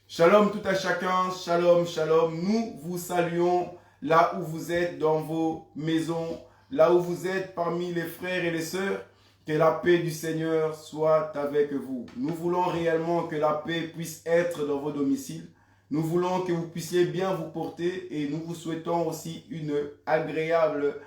Shalom tout à chacun, shalom, shalom. Nous vous saluons là où vous êtes dans vos maisons, là où vous êtes parmi les frères et les sœurs. Que la paix du Seigneur soit avec vous. Nous voulons réellement que la paix puisse être dans vos domiciles. Nous voulons que vous puissiez bien vous porter et nous vous souhaitons aussi une agréable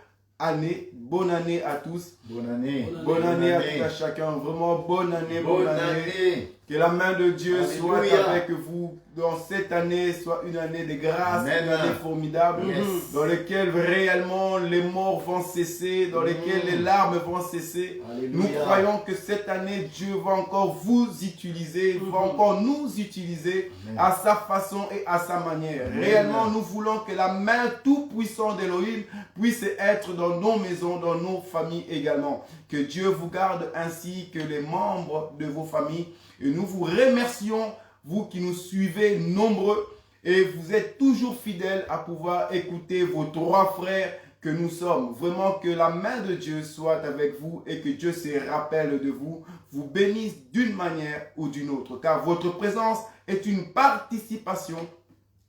année. Bonne année à tous. Bonne année. Bonne année à tout à chacun. Vraiment bonne année, bonne année. Que la main de Dieu soit avec vous dans cette année, soit une année de grâce, une année formidable, dans laquelle réellement les morts vont cesser, dans laquelle les larmes vont cesser. Alléluia. Nous croyons que cette année, Dieu va encore vous utiliser, va encore nous utiliser à sa façon et à sa manière. Réellement, nous voulons que la main tout-puissante d'Élohim puisse être dans nos maisons, dans nos familles également. Que Dieu vous garde ainsi que les membres de vos familles. Et nous vous remercions, vous qui nous suivez nombreux, et vous êtes toujours fidèles à pouvoir écouter vos trois frères que nous sommes. Vraiment que la main de Dieu soit avec vous et que Dieu se rappelle de vous, vous bénisse d'une manière ou d'une autre. Car votre présence est une participation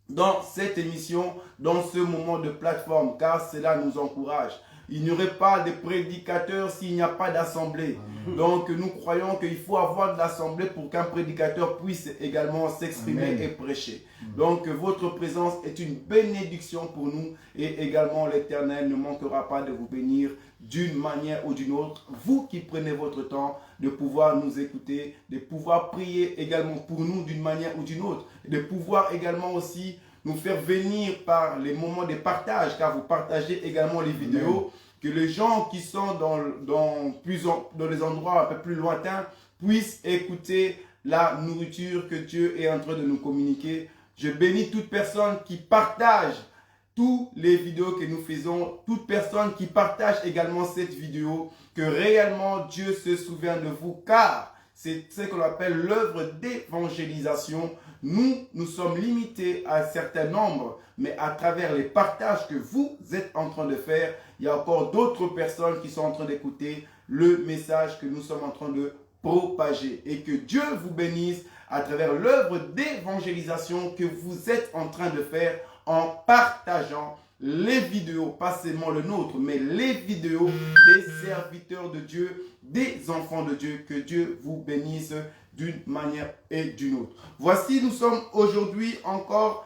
dans cette émission, dans ce moment de plateforme, car cela nous encourage. Il n'y aurait pas de prédicateurs s'il n'y a pas d'assemblée. Donc nous croyons qu'il faut avoir de l'assemblée pour qu'un prédicateur puisse également s'exprimer et prêcher. Donc votre présence est une bénédiction pour nous et également l'Éternel ne manquera pas de vous bénir d'une manière ou d'une autre. Vous qui prenez votre temps de pouvoir nous écouter, de pouvoir prier également pour nous d'une manière ou d'une autre, de pouvoir également aussi nous faire venir par les moments de partage, car vous partagez également les vidéos, que les gens qui sont dans les endroits un peu plus lointains puissent écouter la nourriture que Dieu est en train de nous communiquer. Je bénis toute personne qui partage toutes les vidéos que nous faisons, toute personne qui partage également cette vidéo, que réellement Dieu se souvient de vous, car c'est ce qu'on appelle l'œuvre d'évangélisation. Nous sommes limités à un certain nombre, mais à travers les partages que vous êtes en train de faire, il y a encore d'autres personnes qui sont en train d'écouter le message que nous sommes en train de propager. Et que Dieu vous bénisse à travers l'œuvre d'évangélisation que vous êtes en train de faire en partageant les vidéos, pas seulement le nôtre, mais les vidéos des serviteurs de Dieu, des enfants de Dieu. Que Dieu vous bénisse d'une manière et d'une autre. Voici, nous sommes aujourd'hui encore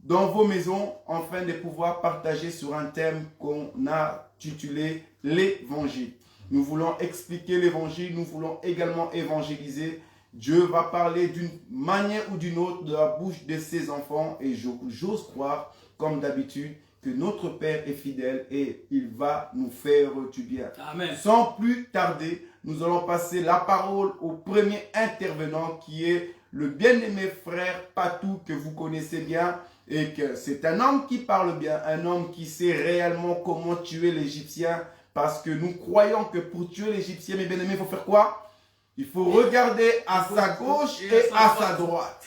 dans vos maisons, afin de pouvoir partager sur un thème qu'on a titulé l'Évangile. Nous voulons expliquer l'Évangile, nous voulons également évangéliser. Dieu va parler d'une manière ou d'une autre de la bouche de ses enfants et j'ose croire, comme d'habitude, que notre Père est fidèle et il va nous faire du bien. Amen. Sans plus tarder, nous allons passer la parole au premier intervenant qui est le bien-aimé frère Patou que vous connaissez bien et que c'est un homme qui parle bien, un homme qui sait réellement comment tuer l'Égyptien parce que nous croyons que pour tuer l'Égyptien, mes bien-aimés, il faut faire quoi? Il faut regarder à sa gauche et à sa droite.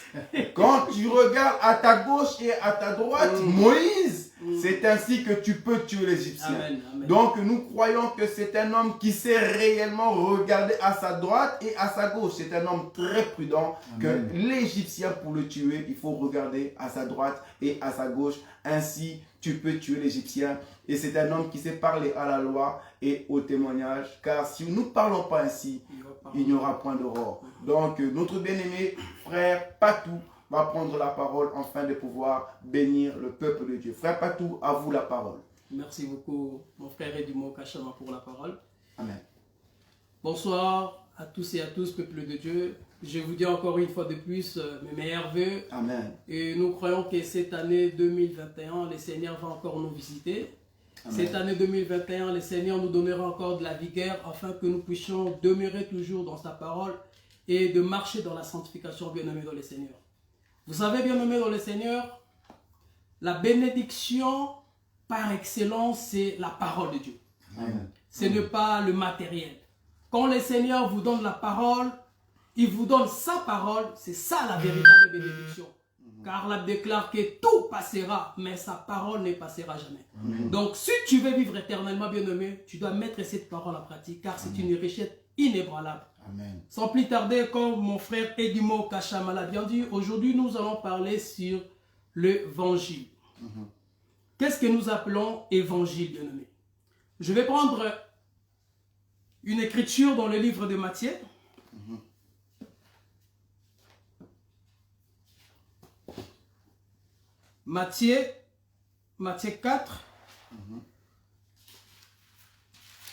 Quand tu regardes à ta gauche et à ta droite, Moïse, c'est ainsi que tu peux tuer l'Égyptien. Donc nous croyons que c'est un homme qui sait réellement regarder à sa droite et à sa gauche. C'est un homme très prudent. Amen. Que l'Égyptien, pour le tuer, il faut regarder à sa droite et à sa gauche. Ainsi, tu peux tuer l'Égyptien. Et c'est un homme qui sait parler à la loi et au témoignage. Car si nous ne parlons pas ainsi, il n'y aura point d'aurore. Donc notre bien-aimé frère Patou va prendre la parole afin de pouvoir bénir le peuple de Dieu. Frère Patou, à vous la parole. Merci beaucoup, mon frère Edimo Kachama, pour la parole. Amen. Bonsoir à tous et à tous, peuple de Dieu. Je vous dis encore une fois de plus mes meilleurs vœux. Amen. Et nous croyons que cette année 2021, le Seigneur va encore nous visiter. Amen. Cette année 2021, le Seigneur nous donnera encore de la vigueur afin que nous puissions demeurer toujours dans sa parole et de marcher dans la sanctification, bien-aimés dans le Seigneur. Vous savez, bien-aimés dans le Seigneur, la bénédiction par excellence, c'est la parole de Dieu. Amen. Ce n'est pas le matériel. Quand le Seigneur vous donne la parole, il vous donne sa parole, c'est ça la véritable bénédiction. Car la déclare que tout passera, mais sa parole ne passera jamais. Amen. Donc, si tu veux vivre éternellement, bien-aimé, tu dois mettre cette parole en pratique, car c'est une richesse inébranlable. Amen. Sans plus tarder, comme mon frère Edimo Kachama l'a bien dit, aujourd'hui nous allons parler sur l'évangile. Qu'est-ce que nous appelons évangile, bien-aimé? Je vais prendre une écriture dans le livre de Matthieu. Matthieu 4.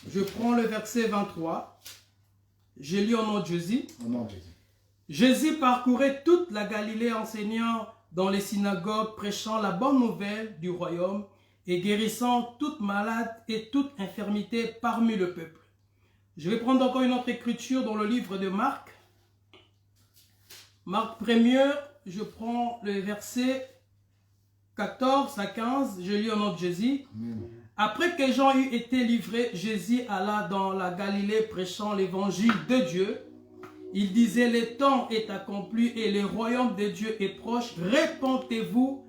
Je prends le verset 23. Je lis au nom de Jésus. Au nom de Jésus. Jésus parcourait toute la Galilée enseignant dans les synagogues, prêchant la bonne nouvelle du royaume et guérissant toute malade et toute infirmité parmi le peuple. Je vais prendre encore une autre écriture dans le livre de Marc. Marc 1er, je prends le verset 14 à 15, je lis au nom de Jésus. Amen. Après que Jean eut été livré, Jésus alla dans la Galilée prêchant l'évangile de Dieu. Il disait, le temps est accompli et le royaume de Dieu est proche. Répentez-vous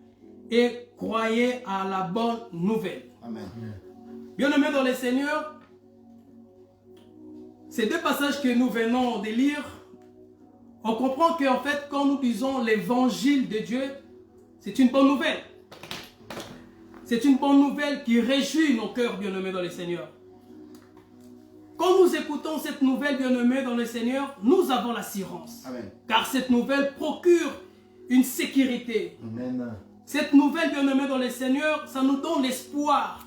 et croyez à la bonne nouvelle. Amen. Bien-aimés dans le Seigneur, ces deux passages que nous venons de lire, on comprend qu'en fait, quand nous disons l'évangile de Dieu, c'est une bonne nouvelle. C'est une bonne nouvelle qui réjouit nos cœurs, bien-aimés dans le Seigneur. Quand nous écoutons cette nouvelle, bien-aimés dans le Seigneur, nous avons l'assurance. Amen. Car cette nouvelle procure une sécurité. Amen. Cette nouvelle, bien-aimés dans le Seigneur, ça nous donne l'espoir,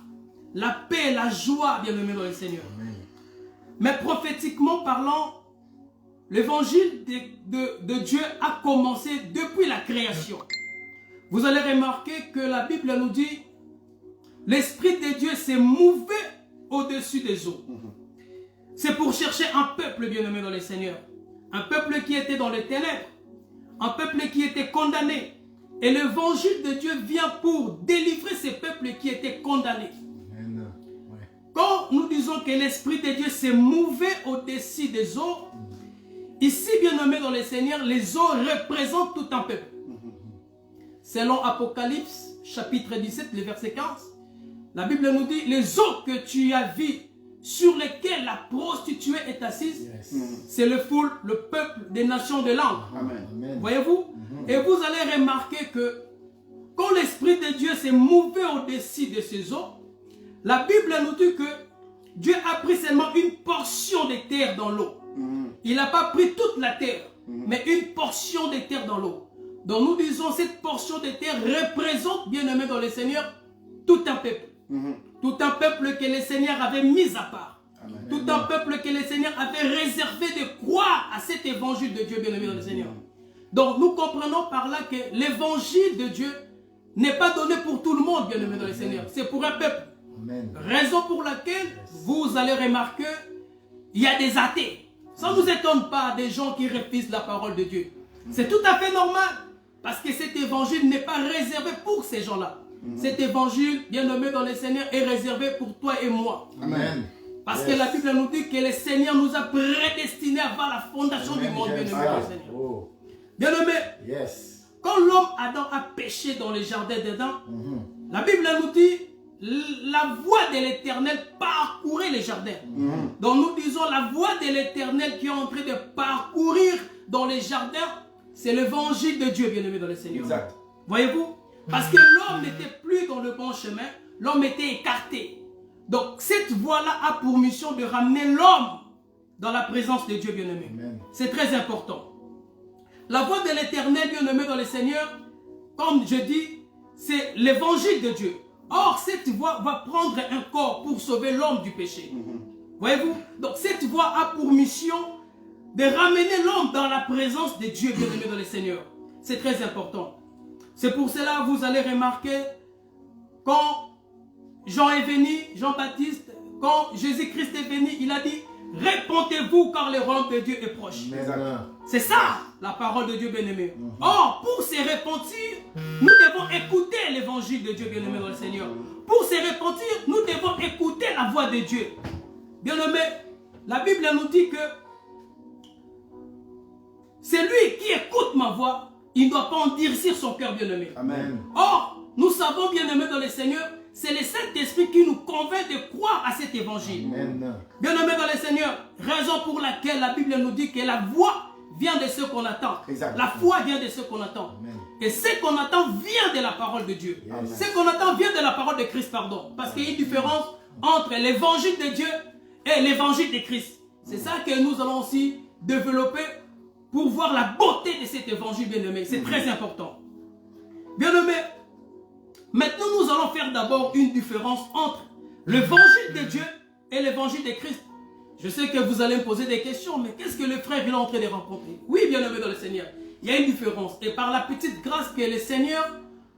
la paix, la joie, bien-aimés dans le Seigneur. Amen. Mais prophétiquement parlant, l'évangile de Dieu a commencé depuis la création. Vous allez remarquer que la Bible nous dit l'Esprit de Dieu s'est mouvé au-dessus des eaux. C'est pour chercher un peuple bien-aimé dans le Seigneur. Un peuple qui était dans les ténèbres. Un peuple qui était condamné. Et l'évangile de Dieu vient pour délivrer ces peuples qui étaient condamnés. Amen. Ouais. Quand nous disons que l'Esprit de Dieu s'est mouvé au-dessus des eaux, ici, bien-aimé dans le Seigneur, les eaux représentent tout un peuple. Selon Apocalypse, chapitre 17, le verset 15, la Bible nous dit, les eaux que tu as vues, sur lesquelles la prostituée est assise, c'est le peuple des nations de langue. Amen. Voyez-vous? Et vous allez remarquer que quand l'Esprit de Dieu s'est mouvé au-dessus de ces eaux, la Bible nous dit que Dieu a pris seulement une portion de terre dans l'eau. Il n'a pas pris toute la terre, mais une portion de terre dans l'eau. Donc nous disons cette portion de terre représente, bien-aimé dans le Seigneur, tout un peuple. Tout un peuple que le Seigneur avait mis à part. Amen. Tout un peuple que le Seigneur avait réservé de croire à cet évangile de Dieu, bien-aimé dans le Seigneur. Donc nous comprenons par là que l'évangile de Dieu n'est pas donné pour tout le monde, bien-aimé dans le Seigneur. C'est pour un peuple. Amen. Raison pour laquelle vous allez remarquer il y a des athées. Ça ne nous étonne pas des gens qui refusent la parole de Dieu. C'est tout à fait normal. Parce que cet évangile n'est pas réservé pour ces gens-là. Cet évangile, bien nommé dans le Seigneur, est réservé pour toi et moi. Amen. Parce que la Bible nous dit que le Seigneur nous a prédestinés avant la fondation du monde, bien nommé dans le Seigneur. Bien nommé, quand l'homme Adam a péché dans le jardin d'Éden, la Bible nous dit la voix de l'Éternel parcourait les jardins. Donc nous disons la voix de l'Éternel qui est en train de parcourir dans les jardins, c'est l'évangile de Dieu, bien-aimé dans le Seigneur. Exact. Voyez-vous? Parce que l'homme n'était plus dans le bon chemin, l'homme était écarté. Donc cette voie-là a pour mission de ramener l'homme dans la présence de Dieu, bien-aimé. C'est très important. La voix de l'Éternel, bien-aimé dans le Seigneur, comme je dis, c'est l'évangile de Dieu. Or, cette voie va prendre un corps pour sauver l'homme du péché. Voyez-vous? Donc cette voie a pour mission de ramener l'homme dans la présence de Dieu, bien-aimé dans le Seigneur. C'est très important. C'est pour cela que vous allez remarquer, quand Jean est venu, Jean-Baptiste, quand Jésus-Christ est venu, il a dit, répentez-vous car le royaume de Dieu est proche. C'est ça, la parole de Dieu, bien-aimé. Or, pour se repentir, nous devons écouter l'évangile de Dieu, bien-aimé dans le Seigneur. Pour se repentir, nous devons écouter la voix de Dieu. Bien-aimé, la Bible nous dit que c'est lui qui écoute ma voix, il ne doit pas endurcir son cœur, bien-aimé. Amen. Or, nous savons, bien-aimé dans le Seigneur, c'est le Saint-Esprit qui nous convainc de croire à cet évangile. Bien-aimés dans le Seigneur, raison pour laquelle la Bible nous dit que la voix vient de ce qu'on attend. Exact. La foi vient de ce qu'on attend. Amen. Et ce qu'on attend vient de la parole de Dieu. Amen. Ce qu'on attend vient de la parole de Christ, pardon. Parce qu'il y a une différence entre l'évangile de Dieu et l'évangile de Christ. C'est ça que nous allons aussi développer pour voir la beauté de cet évangile, bien-aimé. C'est très important. Bien-aimé, maintenant nous allons faire d'abord une différence entre l'évangile de Dieu et l'évangile de Christ. Je sais que vous allez me poser des questions, mais qu'est-ce que le frère est en train de rencontrer? Oui, bien-aimé dans le Seigneur, il y a une différence. Et par la petite grâce que le Seigneur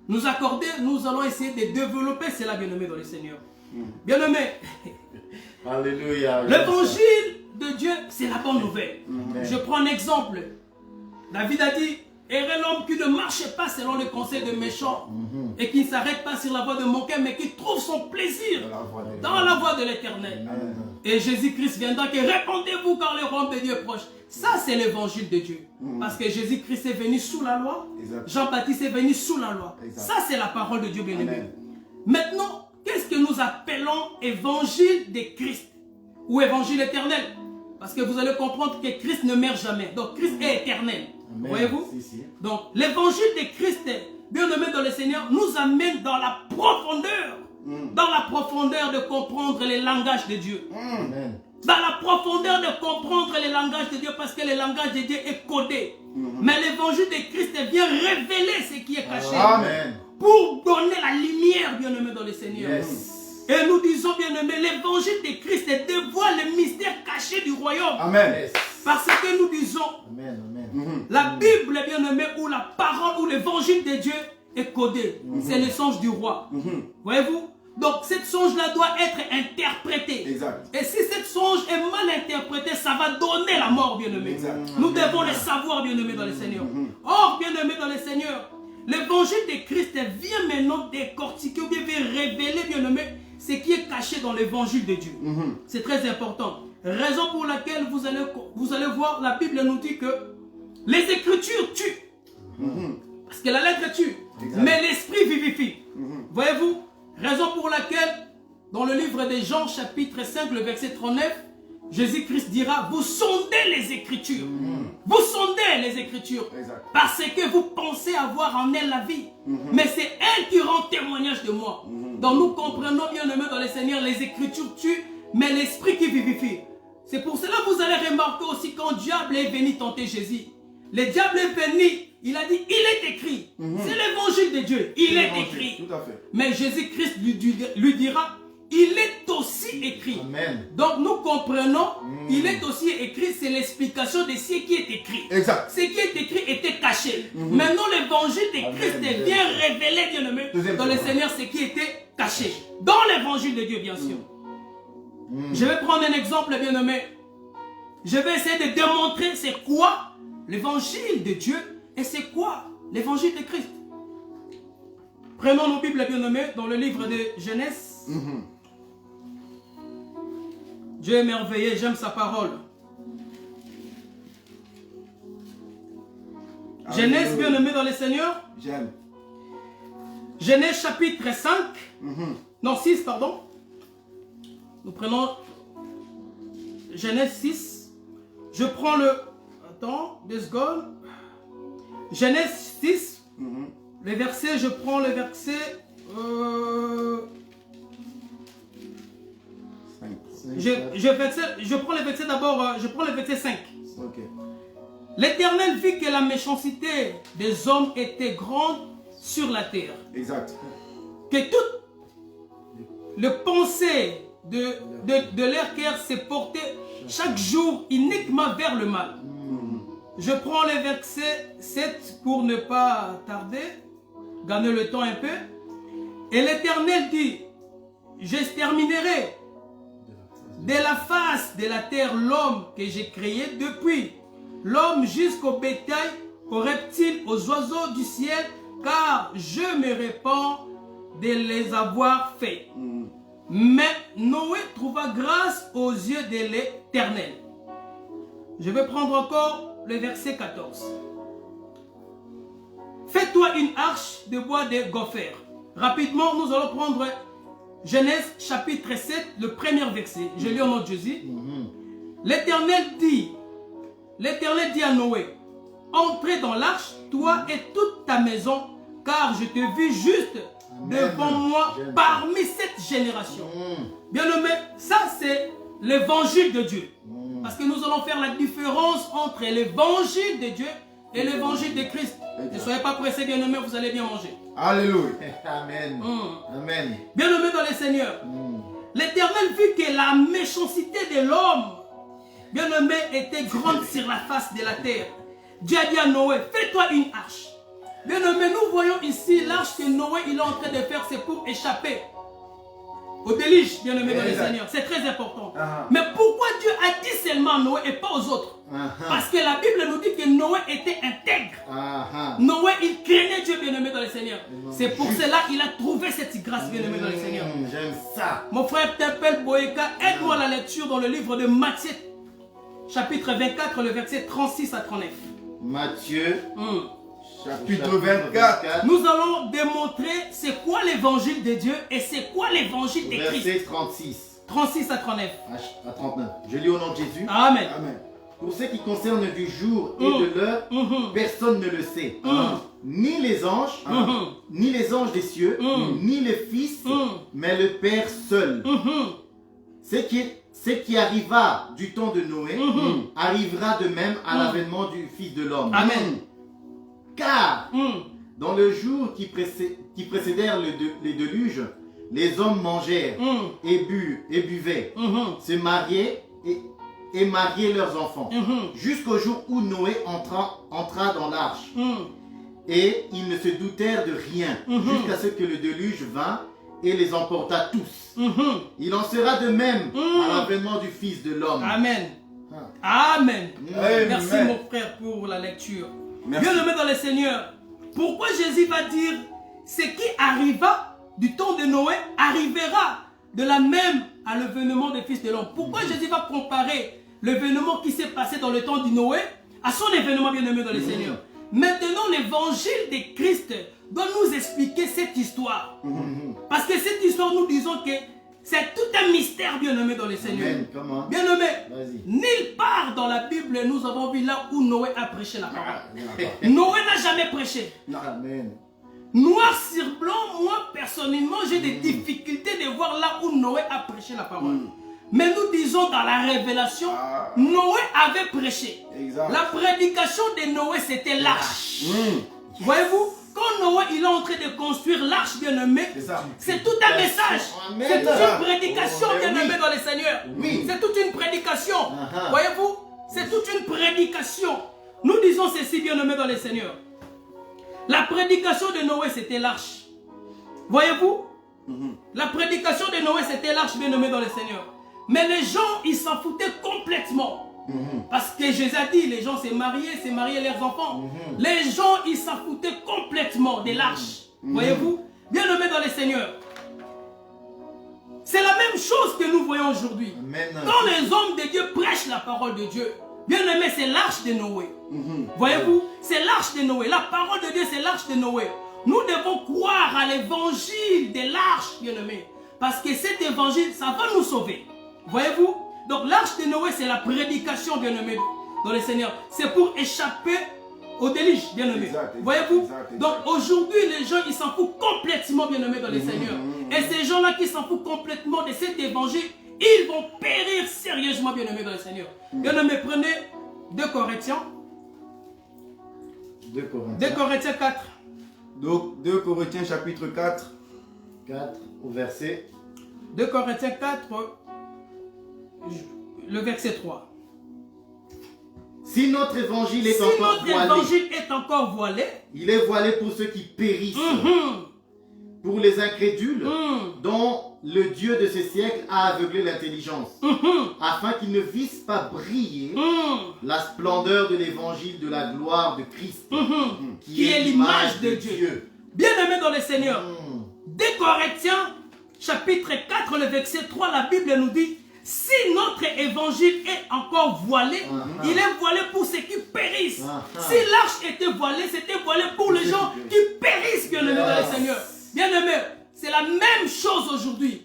nous a accordée, nous allons essayer de développer cela, bien-aimé dans le Seigneur. Bien-aimé, Alléluia. l'évangile de Dieu, c'est la bonne nouvelle. Amen. Je prends un exemple. David a dit, heureux l'homme qui ne marche pas selon le conseil des méchants et qui ne s'arrête pas sur la voie de mon cœur, mais qui trouve son plaisir dans la voie de l'Éternel. Amen. Et Jésus-Christ viendra que répondez-vous car le royaume de Dieu est proche. Ça, c'est l'évangile de Dieu. Parce que Jésus-Christ est venu sous la loi. Exact. Jean-Baptiste est venu sous la loi. Exact. Ça, c'est la parole de Dieu, bien-aimé. Amen. Maintenant, qu'est-ce que nous appelons évangile de Christ ou évangile éternel? Parce que vous allez comprendre que Christ ne meurt jamais. Donc, Christ est éternel. Amen. Voyez-vous? Si, si. Donc, l'évangile de Christ, bien-aimé dans le Seigneur, nous amène dans la profondeur. Dans la profondeur de comprendre les langages de Dieu. Amen. Dans la profondeur de comprendre les langages de Dieu, parce que le langage de Dieu est codé. Mais l'évangile de Christ vient révéler ce qui est caché. Amen. Pour donner la lumière, bien-aimé dans le Seigneur. Yes. Et nous disons, bien-aimé, l'évangile de Christ dévoile le mystère caché du royaume. Amen. Yes. Parce que nous disons, Amen. Amen. la Bible, bien-aimé, ou la parole, ou l'évangile de Dieu est codé. C'est le songe du roi. Voyez-vous? Donc, cette songe-là doit être interprétée. Exact. Et si cette songe est mal interprétée, ça va donner la mort, bien-aimé. Exact. Nous devons le savoir, bien-aimé dans le Seigneur. Or, bien-aimé dans le Seigneur, l'évangile de Christ vient maintenant décortiquer ou bien vient révéler, bien-aimé, ce qui est caché dans l'évangile de Dieu. C'est très important. Raison pour laquelle vous allez voir, la Bible nous dit que les Écritures tuent. Parce que la lettre tue, Exact. mais l'Esprit vivifie. Voyez-vous? Raison pour laquelle, dans le livre de Jean, chapitre 5, le verset 39, Jésus-Christ dira, vous sondez les Écritures. Vous sondez les Écritures. Exact. Parce que vous pensez avoir en elle la vie. Mais c'est elle qui rend témoignage de moi. Donc nous comprenons, bien-aimés dans le Seigneur, les Écritures tuent, mais l'Esprit qui vivifie. C'est pour cela que vous allez remarquer aussi quand le diable est venu tenter Jésus. Le diable est venu, il a dit, il est écrit. C'est l'évangile de Dieu, il est écrit. Tout à fait. Mais Jésus-Christ lui dira, il est aussi écrit. Amen. Donc nous comprenons, il est aussi écrit, c'est l'explication de ce qui est écrit. Exact. Ce qui est écrit était caché. Maintenant l'évangile de Christ Amen. vient révéler, bien-aimé, Deuxième dans le point. Seigneur ce qui était caché. Dans l'évangile de Dieu, bien sûr. Je vais prendre un exemple, bien-aimé. Je vais essayer de démontrer c'est quoi l'évangile de Dieu et c'est quoi l'évangile de Christ. Prenons nos Bibles, bien-aimés, dans le livre de Genèse. Dieu est merveilleux, j'aime sa parole. Genèse, bien-aimé dans le Seigneur. J'aime. Genèse chapitre 5. Non, 6, pardon. Nous prenons Genèse 6. Je prends le... Attends, 2 secondes. Genèse 6. Le verset, je prends le verset... Je prends le verset d'abord, je prends le verset 5. Ok. L'Éternel vit que la méchanceté des hommes était grande sur la terre. Exact. Que toute le pensée de leur cœur s'est portée chaque jour uniquement vers le mal. Je prends le verset 7 pour ne pas tarder, gagner le temps un peu. Et l'Éternel dit, j'exterminerai de la face de la terre l'homme que j'ai créé, depuis l'homme jusqu'au bétail, aux reptiles, aux oiseaux du ciel, car je me répands de les avoir faits. Mais Noé trouva grâce aux yeux de l'Éternel. Je vais prendre encore le verset 14. Fais-toi une arche de bois de gopher. Rapidement, nous allons prendre Genèse chapitre 7, le premier verset. Je lis au nom de Jésus. L'Éternel dit à Noé, entrez dans l'arche, toi et toute ta maison, car je te vis juste devant moi parmi cette génération. Bien-aimé, ça c'est l'évangile de Dieu. Parce que nous allons faire la différence entre l'évangile de Dieu et l'évangile de Christ. Ne soyez pas pressés, bien-aimés, vous allez bien manger. Alléluia. Amen. Amen. Bien-aimés dans le Seigneur, l'Éternel vit que la méchanceté de l'homme, bien-aimé, était grande sur la face de la terre. Dieu a dit à Noé, fais-toi une arche. Bien-aimé, nous voyons ici l'arche que Noé il est en train de faire, c'est pour échapper au déluge, bien-aimé dans le Seigneur. C'est très important. Mais pourquoi Dieu a dit seulement à Noé et pas aux autres? Parce que la Bible nous dit que Noé était intègre. Noé, il craignait Dieu, bien-aimé dans le Seigneur. C'est pour cela qu'il a trouvé cette grâce, bien-aimé dans le Seigneur. J'aime ça. Mon frère t'appelle Boéka, aide-moi à la lecture dans le livre de Matthieu, chapitre 24, le verset 36 à 39. Matthieu, chapitre 24. Nous allons démontrer c'est quoi l'évangile de Dieu et c'est quoi l'évangile de Christ. verset 36 36 à 39. à 39. Je lis au nom de Jésus. Amen. Amen. Pour ce qui concerne du jour et de l'heure, personne ne le sait. Ni les anges, ni les anges des cieux, ni les fils, mais le Père seul. Ce qui arriva du temps de Noé arrivera de même à l'avènement du Fils de l'homme. Amen. Car dans le jour qui précédèrent les déluges, les hommes mangèrent et buvaient, se mariaient et mariaient leurs enfants, jusqu'au jour où Noé entra dans l'arche. Et ils ne se doutèrent de rien, jusqu'à ce que le déluge vint et les emporta tous. Il en sera de même à l'avènement du Fils de l'homme. Amen. Amen. Amen. Merci mon frère pour la lecture. Merci. Bien-aimé dans le Seigneur, pourquoi Jésus va dire ce qui arriva du temps de Noé arrivera de la même à l'avènement du Fils de l'homme? Pourquoi Jésus va comparer l'événement qui s'est passé dans le temps de Noé à son événement, bien-aimé dans le Seigneur? Maintenant, l'évangile de Christ doit nous expliquer cette histoire. Parce que cette histoire, nous disons que c'est tout un mystère, bien-aimé dans le Seigneur. Amen. Comment? Bien-aimé, Vas-y. nulle part dans la Bible, nous avons vu là où Noé a prêché la parole. Noé n'a jamais prêché. Amen. Noir sur blanc, moi personnellement, j'ai des difficultés de voir là où Noé a prêché la parole. Mais nous disons dans la révélation, Noé avait prêché. Exact. La prédication de Noé, c'était l'arche. Voyez-vous, quand Noé il est en train de construire l'arche, bien-aimé, C'est ça. c'est tout un message. Amen. C'est toute une prédication, Oh, bien-aimé oui. dans le Seigneur. Oui. C'est toute une prédication. Uh-huh. Voyez-vous, c'est toute une prédication. Nous disons ceci, bien-aimé dans le Seigneur. La prédication de Noé, c'était l'arche. Voyez-vous, la prédication de Noé, c'était l'arche, bien-aimé dans le Seigneur. Mais les gens, ils s'en foutaient complètement. Parce que Jésus a dit, les gens s'est mariés leurs enfants. Les gens, ils s'en foutaient complètement de l'arche. Voyez-vous, bien-aimé dans le Seigneur. C'est la même chose que nous voyons aujourd'hui. Amen. Quand les hommes de Dieu prêchent la parole de Dieu, bien-aimé, c'est l'arche de Noé. Voyez-vous, c'est l'arche de Noé. La parole de Dieu, c'est l'arche de Noé. Nous devons croire à l'évangile de l'arche, bien-aimé. Parce que cet évangile, ça va nous sauver. Voyez-vous? Donc l'arche de Noé, c'est la prédication, bien-aimé, dans le Seigneur. C'est pour échapper au déluge, bien-aimé. Exact, Voyez-vous? exact. Donc aujourd'hui, les gens, ils s'en foutent complètement, bien-aimé, dans le Seigneur. Et ces gens-là qui s'en foutent complètement de cet évangile, ils vont périr sérieusement, bien-aimé, dans le Seigneur. Bien-aimé, prenez 2 Corinthiens. 2 2 Corinthiens Corinthiens 4. Donc 2 Corinthiens chapitre 4. 4 au verset. 2 Corinthiens 4, le verset 3. Si notre évangile est Si encore notre voilé, évangile est encore voilé, il est voilé pour ceux qui périssent, pour les incrédules, dont le Dieu de ce siècle a aveuglé l'intelligence, afin qu'ils ne vissent pas briller la splendeur de l'évangile de la gloire de Christ, qui est l'image de Dieu. Bien-aimé dans le Seigneur, 2 Corinthiens, chapitre 4, le verset 3, la Bible nous dit, si notre évangile est encore voilé, il est voilé pour ceux qui périssent. Si l'arche était voilée, c'était voilé pour les gens qui périssent, bien-aimé dans le Seigneur. Bien-aimé, c'est la même chose aujourd'hui.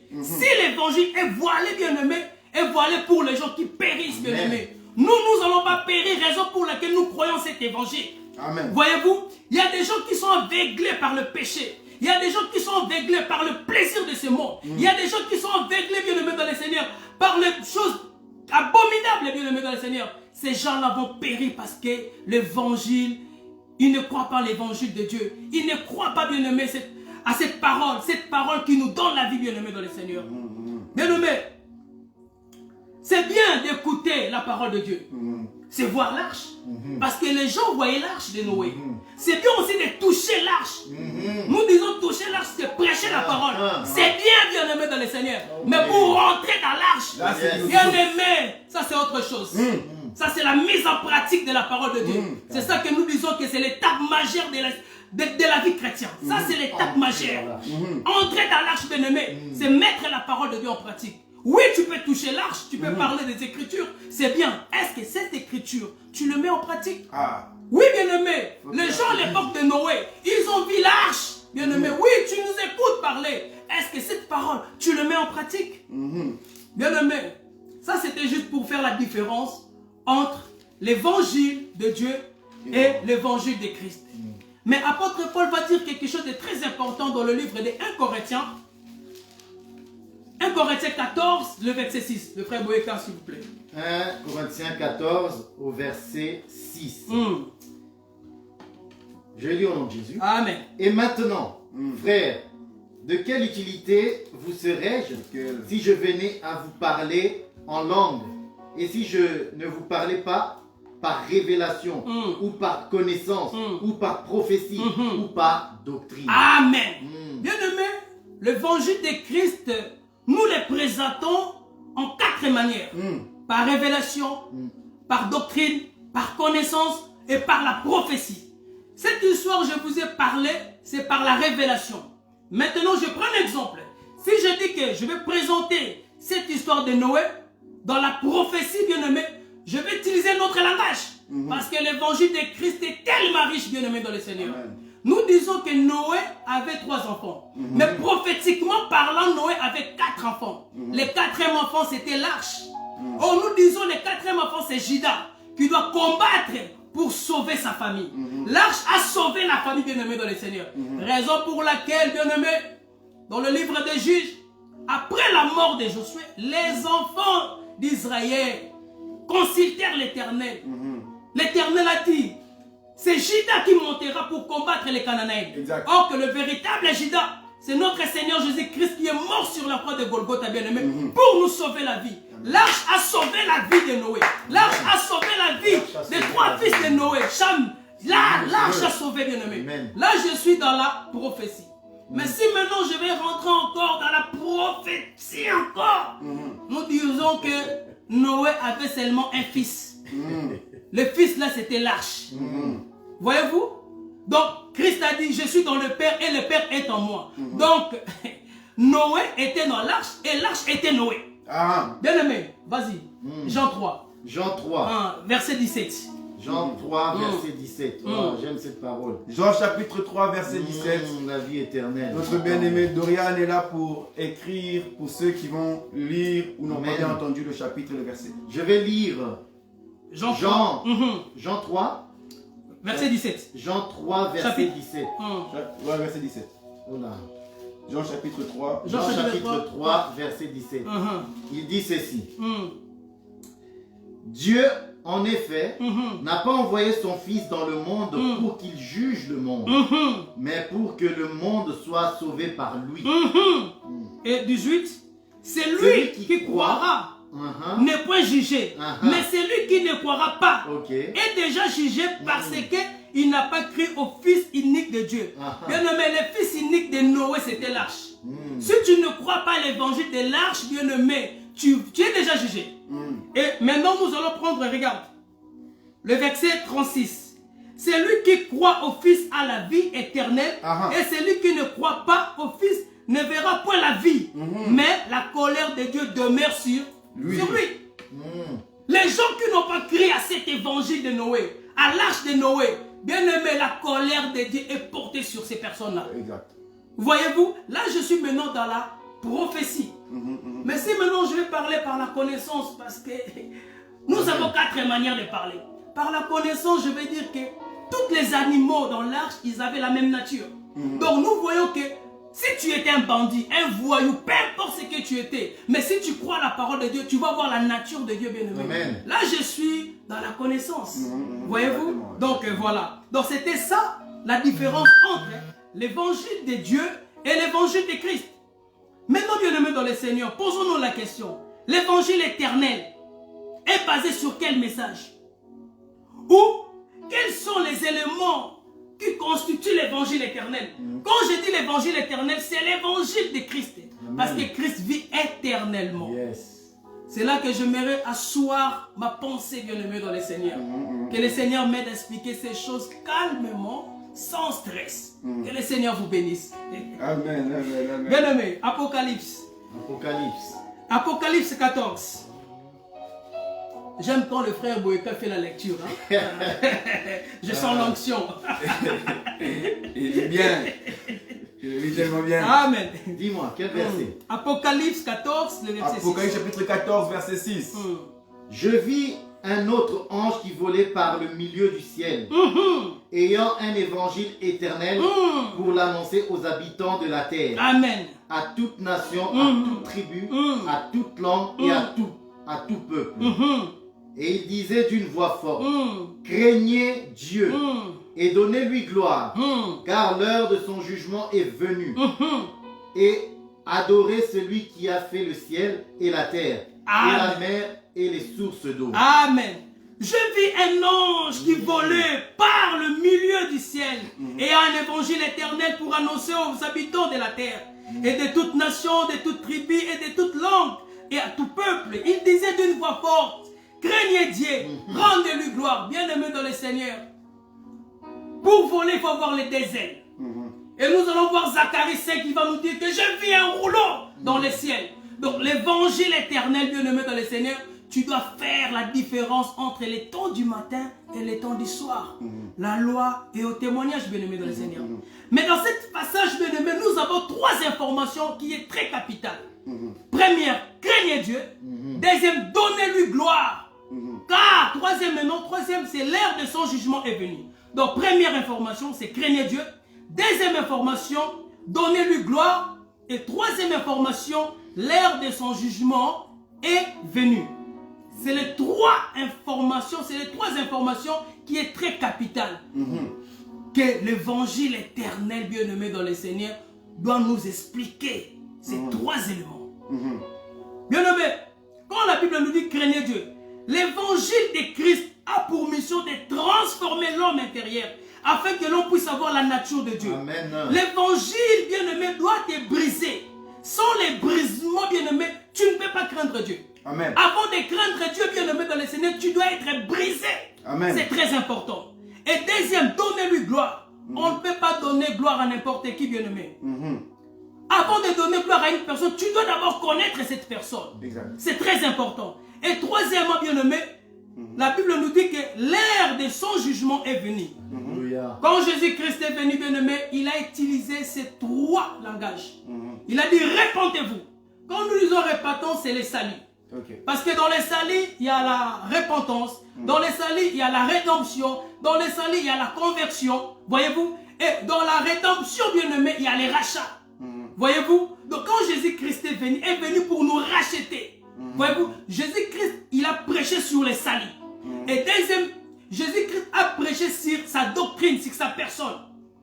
Il y a des gens qui sont aveuglés par le péché. Il y a des gens qui sont aveuglés par le plaisir de ce monde. Il y a des gens qui sont aveuglés, bien-aimés dans le Seigneur, par les choses abominables, bien-aimés dans le Seigneur. Ces gens-là vont périr parce que l'évangile, ils ne croient pas à l'évangile de Dieu. Ils ne croient pas, bien-aimés, à cette parole qui nous donne la vie, bien-aimés dans le Seigneur. Bien-aimés, c'est bien d'écouter la parole de Dieu. C'est voir l'arche. Parce que les gens voyaient l'arche de Noé. C'est bien aussi de toucher l'arche. Nous disons toucher l'arche, c'est prêcher la parole. C'est bien, bien-aimé dans le Seigneur. Mais pour rentrer dans l'arche, bien-aimé, ça c'est autre chose. Ça c'est la mise en pratique de la parole de Dieu. C'est ça que nous disons que c'est l'étape majeure de la vie chrétienne. Ça c'est l'étape majeure. Entrer dans l'arche, bien-aimé, c'est mettre la parole de Dieu en pratique. Oui, tu peux toucher l'arche, tu peux parler des Écritures, c'est bien. Est-ce que cette Écriture, tu le mets en pratique? Oui, bien-aimé, les gens à l'époque de Noé, ils ont vu l'arche. Bien-aimé, oui, tu nous écoutes parler. Est-ce que cette parole, tu le mets en pratique? Bien-aimé, ça c'était juste pour faire la différence entre l'évangile de Dieu et l'évangile de Christ. Mais apôtre Paul va dire quelque chose de très important dans le livre des 1 Corinthiens. 1 Corinthiens 14, le verset 6. Le frère Boéka, s'il vous plaît. 1 Corinthiens 14, au verset 6. Je lis au nom de Jésus. Amen. Et maintenant, frères, de quelle utilité vous serais-je si je venais à vous parler en langue, et si je ne vous parlais pas par révélation, ou par connaissance, ou par prophétie, ou par doctrine? Amen. Bien-aimé, l'évangile de Christ, nous les présentons en 4 manières. Par révélation, par doctrine, par connaissance et par la prophétie. Cette histoire, je vous ai parlé, c'est par la révélation. Maintenant, je prends un exemple. Si je dis que je vais présenter cette histoire de Noé, dans la prophétie, bien-aimé, je vais utiliser notre langage. Parce que l'évangile de Christ est tellement riche, bien-aimé, dans le Seigneur. Nous disons que Noé avait 3 enfants. Mais prophétiquement parlant, Noé avait 4 enfants. Le 4e enfant, c'était l'arche. Or, nous disons le 4e enfant, c'est Judas, qui doit combattre pour sauver sa famille. L'arche a sauvé la famille, bien-aimée dans le Seigneur. Raison pour laquelle, bien-aimé, dans le livre des Juges, après la mort de Josué, les enfants d'Israël consultèrent l'Éternel. L'Éternel a dit, c'est Judas qui montera pour combattre les Cananéens. Or que le véritable Judas, c'est notre Seigneur Jésus-Christ qui est mort sur la croix de Golgotha, bien-aimé, pour nous sauver la vie. L'arche a sauvé la vie de Noé. L'arche a sauvé la vie des 3 fils de Noé. L'arche a sauvé, bien-aimé. Là, je suis dans la prophétie. Mais si maintenant je vais rentrer encore dans la prophétie encore, nous disons que Noé avait seulement un fils. Le fils là, c'était l'arche. Voyez-vous? Donc, Christ a dit, je suis dans le Père et le Père est en moi. Donc, Noé était dans l'arche et l'arche était Noé. Bien-aimé, vas-y. Jean 3. Jean 3. Verset 17. Jean 3, verset 17. Oh, j'aime cette parole. Jean chapitre 3, verset 17. La vie éternelle. Notre bien-aimé Dorian est là pour écrire pour ceux qui vont lire ou n'ont pas bien entendu le chapitre et le verset. Je vais lire Jean 3. Jean 3. Verset 17. Jean 3, verset 17. Ouais, verset 17. Oh là. Jean chapitre 3. Jean chapitre 3, verset 17. Il dit ceci. Dieu, en effet, n'a pas envoyé son Fils dans le monde pour qu'il juge le monde, mais pour que le monde soit sauvé par lui. Et 18. C'est lui qui croira, n'est point jugé, mais c'est lui qui ne croira pas, est déjà jugé parce qu'il n'a pas cru au Fils unique de Dieu. Bien-aimé, le Fils unique de Noé, c'était l'arche. Si tu ne crois pas à l'évangile de l'arche, bien-aimé, tu es déjà jugé. Et maintenant, nous allons prendre, regarde, le verset 36. C'est lui qui croit au Fils à la vie éternelle, et celui qui ne croit pas au Fils ne verra point la vie, mais la colère de Dieu demeure sur lui. Les gens qui n'ont pas cru à cet évangile de Noé, à l'arche de Noé, bien aimé, la colère de Dieu est portée sur ces personnes-là. Voyez-vous, là je suis maintenant dans la prophétie. Mais si maintenant je vais parler par la connaissance, parce que nous avons 4 manières de parler. Par la connaissance, je vais dire que tous les animaux dans l'arche, ils avaient la même nature. Donc nous voyons que si tu étais un bandit, un voyou, peu importe ce que tu étais, mais si tu crois à la parole de Dieu, tu vas voir la nature de Dieu, bien-aimé. Là, je suis dans la connaissance. Voyez-vous? Donc voilà. Donc c'était ça la différence entre l'évangile de Dieu et l'évangile de Christ. Maintenant, bien-aimé dans le Seigneur, posons-nous la question. L'évangile éternel est basé sur quel message? Ou quels sont les éléments qui constituent l'évangile éternel? Quand je dis l'évangile éternel, c'est l'évangile de Christ. Parce que Christ vit éternellement. C'est là que j'aimerais asseoir ma pensée, bien-aimé dans le Seigneur. Que le Seigneur m'aide à expliquer ces choses calmement, sans stress. Que le Seigneur vous bénisse. Amen, amen, amen. Bien-aimé, Apocalypse. Apocalypse 14. J'aime quand le frère Boyka fait la lecture. Hein? Je sens l'onction. Il est bien. Il est tellement bien. Amen. Dis-moi, quel verset? Apocalypse 14, le verset 6. Apocalypse chapitre 14, verset 6. Je vis un autre ange qui volait par le milieu du ciel, ayant un évangile éternel pour l'annoncer aux habitants de la terre. Amen. À toute nation, à toute tribu, à toute langue et à tout peuple. Et il disait d'une voix forte, craignez Dieu et donnez-lui gloire, car l'heure de son jugement est venue. Et adorez celui qui a fait le ciel et la terre, et la mer et les sources d'eau. Amen. Je vis un ange qui volait par le milieu du ciel et a un évangile éternel pour annoncer aux habitants de la terre et de toute nation, de toute tribu et de toute langue et à tout peuple. Il disait d'une voix forte, craignez Dieu, rendez-lui gloire. Bien-aimé dans le Seigneur, pour voler, il faut avoir les deux ailes. Et nous allons voir Zacharie 5 qui va nous dire que je vis un rouleau dans le ciel. Donc l'évangile éternel, bien-aimé dans le Seigneur, tu dois faire la différence entre les temps du matin et les temps du soir. La loi et au témoignage, bien-aimé dans le Seigneur. Mais dans cet passage, bien-aimé, nous avons trois informations qui est très capitale. Première, craignez Dieu. Deuxième, donnez-lui gloire. Car, troisième, c'est l'heure de son jugement est venue. Donc, première information, c'est craignez Dieu. Deuxième information, donnez-lui gloire. Et troisième information, l'heure de son jugement est venue. C'est les trois informations qui est très capitale. Que l'évangile éternel, bien-aimé dans le Seigneur, doit nous expliquer ces trois éléments. Bien-aimé, quand la Bible nous dit craignez Dieu, l'évangile de Christ a pour mission de transformer l'homme intérieur afin que l'on puisse avoir la nature de Dieu. L'évangile, bien-aimé, doit te briser. Sans les brisements, bien-aimé, tu ne peux pas craindre Dieu. Amen. Avant de craindre Dieu, bien-aimé dans le Seigneur, tu dois être brisé. C'est très important. Et deuxième, donnez-lui gloire. On ne peut pas donner gloire à n'importe qui, bien-aimé. Avant de donner gloire à une personne, tu dois d'abord connaître cette personne. C'est très important. Et troisièmement, bien-aimé, la Bible nous dit que l'heure de son jugement est venue. Quand Jésus-Christ est venu, bien-aimé, il a utilisé ces trois langages. Il a dit, répentez-vous. Quand nous disons répentons, c'est le salut. Parce que dans les salut, il y a la repentance. Dans les salut, il y a la rédemption. Dans les salut, il y a la conversion. Voyez-vous? Et dans la rédemption, bien-aimé, il y a les rachats. Voyez-vous? Donc quand Jésus-Christ est venu pour nous racheter. Voyez-vous? Jésus-Christ, il a prêché sur les salut. Et deuxième, Jésus-Christ a prêché sur sa doctrine, sur sa personne.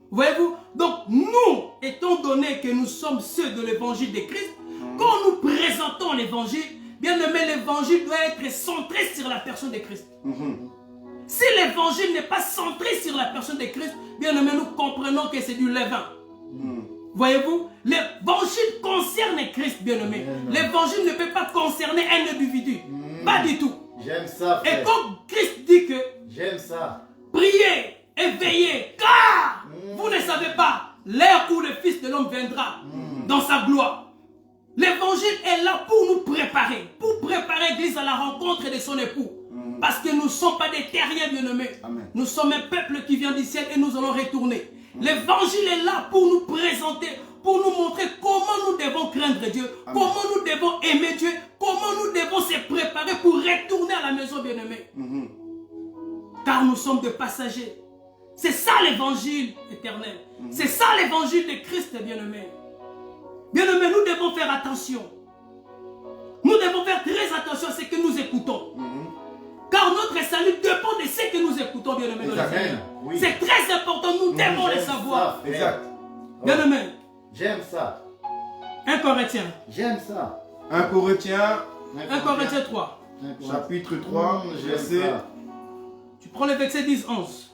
Voyez-vous? Donc nous, étant donné que nous sommes ceux de l'évangile de Christ, quand nous présentons l'évangile, bien aimé, l'évangile doit être centré sur la personne de Christ. Si l'évangile n'est pas centré sur la personne de Christ, bien aimé, nous comprenons que c'est du levain. Voyez-vous? L'évangile concerne Christ, bien aimé. L'évangile ne peut pas concerner un individu. Pas du tout. J'aime ça, frère. Et quand Christ dit que j'aime ça. Priez et veillez, car vous ne savez pas l'heure où le Fils de l'homme viendra dans sa gloire. L'évangile est là pour nous préparer, l'Église à la rencontre de son époux. Parce que nous ne sommes pas des terriens, bien-aimés. Nous sommes un peuple qui vient du ciel et nous allons retourner. L'évangile est là pour nous présenter, pour nous montrer comment nous devons craindre Dieu, comment nous devons aimer Dieu, comment nous devons se préparer pour retourner à la maison, bien-aimés. Car nous sommes des passagers. C'est ça l'évangile éternel. C'est ça l'évangile de Christ, bien-aimé. Bien-aimé, nous devons faire attention. Nous devons faire très attention à ce que nous écoutons. Car notre salut dépend de ce que nous écoutons, bien-aimé, dans le Seigneur. Oui. C'est très important, nous devons le savoir. Ça, Exact. Bien-aimé, j'aime ça. 1 Corinthiens. J'aime ça. 1 Corinthiens, 1 Corinthiens 3. chapitre 3, J'aime verset, ça. Tu prends le verset 10-11.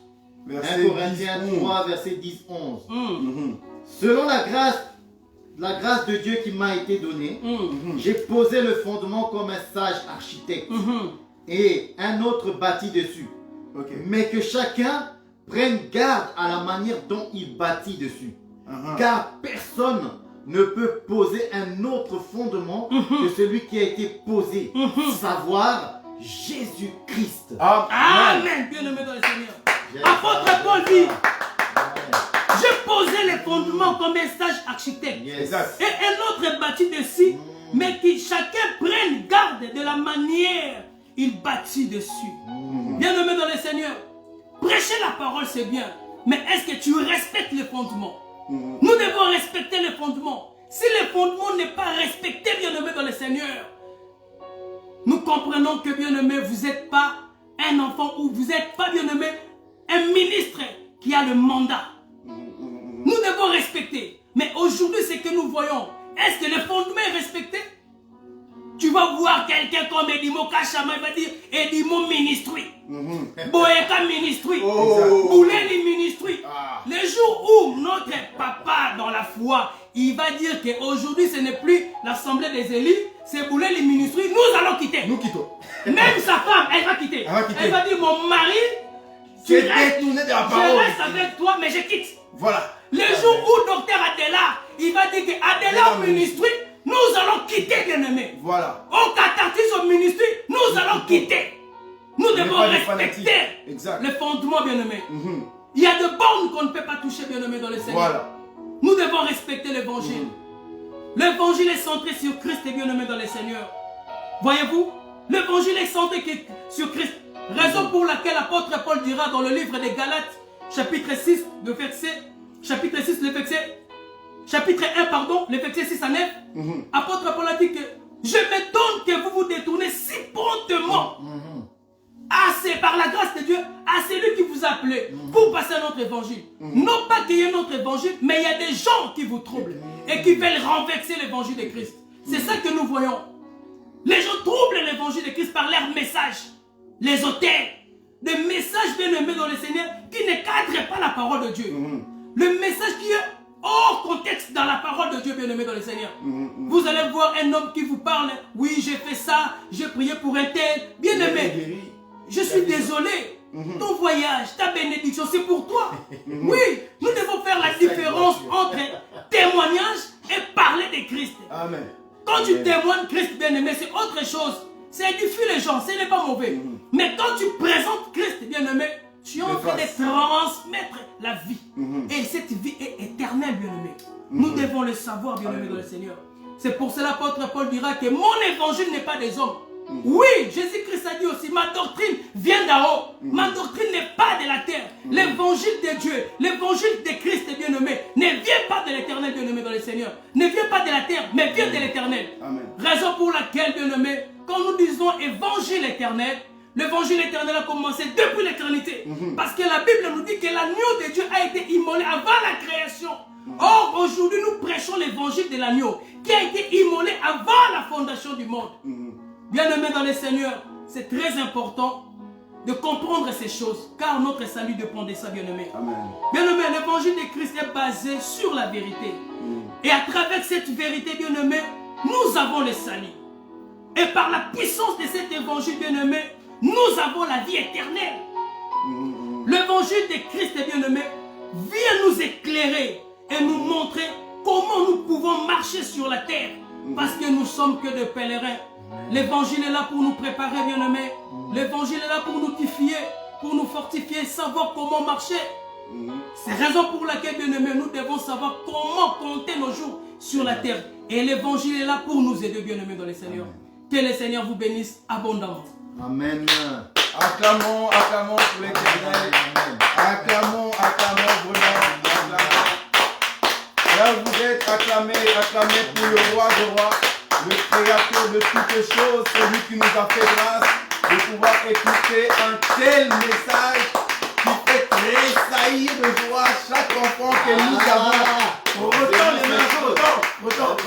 1 verset Corinthiens 10, 3, verset 10-11. Mhm. Selon la grâce de Dieu qui m'a été donnée, j'ai posé le fondement comme un sage architecte et un autre bâti dessus. Ok. Mais que chacun prenne garde à la manière dont il bâtit dessus. Car personne ne peut poser un autre fondement que celui qui a été posé, savoir Jésus-Christ. Amen, bien-aimé dans le Seigneur. Apôtre Paul dit, j'ai posé les fondements comme un sage architecte. Exact. Et un autre bâti dessus, mais que chacun prenne garde de la manière il bâtit dessus. Bien-aimé dans le Seigneur, prêcher la parole c'est bien, mais est-ce que tu respectes les fondements? Nous devons respecter les fondements. Si les fondements n'est pas respecté, bien-aimé dans le Seigneur, nous comprenons que, bien-aimé, vous n'êtes pas un enfant ou vous n'êtes pas, bien-aimé, un ministre qui a le mandat. Nous devons respecter. Mais aujourd'hui, ce que nous voyons, est-ce que le fondement est respecté? Tu vas voir quelqu'un comme Edimo Kachama, il va dire Edimo ministry. Boyeka ministry. Bouleli ministry. Le jour où notre papa dans la foi, il va dire qu'aujourd'hui ce n'est plus l'assemblée des élus, c'est Bouleli ministry, nous allons quitter. Nous quittons. Même sa femme, elle va quitter. Elle va dire mon mari, Tu es détourné de la je parole. reste avec toi, mais je quitte. Voilà. Le jour où docteur Adela, il va dire que Adela au ministry, nous allons quitter, bien-aimé. Voilà. Au catharsis au ministère, nous allons quitter. Nous devons respecter le fondement, bien-aimé. Il y a de bornes qu'on ne peut pas toucher, bien-aimé, dans le Seigneur. Voilà. Nous devons respecter l'évangile. L'évangile est centré sur Christ et bien-aimé dans le Seigneur. Voyez-vous, l'évangile est centré sur Christ. Raison pour laquelle l'apôtre Paul dira dans le livre des Galates, chapitre 6, le verset, chapitre 6, le verset, chapitre 1, pardon, le verset 6 à 9, apôtre Paul a dit que je m'étonne que vous vous détournez si promptement. C'est par la grâce de Dieu, à celui qui vous a appelé pour passer à notre évangile. Non pas qu'il y ait notre évangile, mais il y a des gens qui vous troublent et qui veulent renverser l'évangile de Christ. C'est ça que nous voyons. Les gens troublent l'évangile de Christ par leur message. Les auteurs, des messages bien aimés dans le Seigneur qui ne cadrent pas la parole de Dieu. Le message qui est hors contexte dans la parole de Dieu bien aimé dans le Seigneur. Vous allez voir un homme qui vous parle. Oui, j'ai fait ça, j'ai prié pour un tel. Bien aimé, je suis désolé. Ton voyage, ta bénédiction, c'est pour toi. Oui, nous devons faire la différence entre témoignage et parler de Christ. Amen. Quand tu témoignes Christ bien-aimé, c'est autre chose. Ça édifie les gens, ce n'est pas mauvais. Mais quand tu présentes Christ bien-aimé, tu es en train de transmettre la vie. Et cette vie est éternelle, bien-aimé. Nous devons le savoir, bien-aimé, dans le Seigneur. C'est pour cela l'apôtre Paul dira que mon évangile n'est pas des hommes. Oui, Jésus-Christ a dit aussi, ma doctrine vient d'en haut. Ma doctrine n'est pas de la terre. L'évangile de Dieu, l'évangile de Christ, bien-aimé, ne vient pas de l'éternel, bien-aimé, dans le Seigneur. Ne vient pas de la terre, mais vient de l'éternel. Raison pour laquelle, bien-aimé, quand nous disons évangile éternel, l'évangile éternel a commencé depuis l'éternité. Parce que la Bible nous dit que l'agneau de Dieu a été immolé avant la création. Or, aujourd'hui, nous prêchons l'évangile de l'agneau qui a été immolé avant la fondation du monde. Bien-aimés dans le Seigneur, c'est très important de comprendre ces choses, car notre salut dépend de ça, bien-aimé. Bien-aimé, l'évangile de Christ est basé sur la vérité. Et à travers cette vérité, bien-aimé, nous avons le salut. Et par la puissance de cet évangile, bien-aimé, nous avons la vie éternelle. L'évangile de Christ, bien-aimé, vient nous éclairer et nous montrer comment nous pouvons marcher sur la terre. Parce que nous sommes que des pèlerins. L'évangile est là pour nous préparer, bien-aimés. L'évangile est là pour nous édifier, pour nous fortifier, savoir comment marcher. C'est la raison pour laquelle, bien-aimés, nous devons savoir comment compter nos jours sur la terre. Et l'évangile est là pour nous aider, bien-aimés, dans le Seigneur. Que le Seigneur vous bénisse abondamment. Amen. Acclamons, acclamons pour l'Éternel. Acclamons, acclamons vraiment. Acclamons. Là où vous êtes, acclamez, acclamez pour le roi des rois, le créateur de toutes choses, celui qui nous a fait grâce de pouvoir écouter un tel message qui fait tressaillir de joie chaque enfant que nous avons. Retourne les mains, retourne.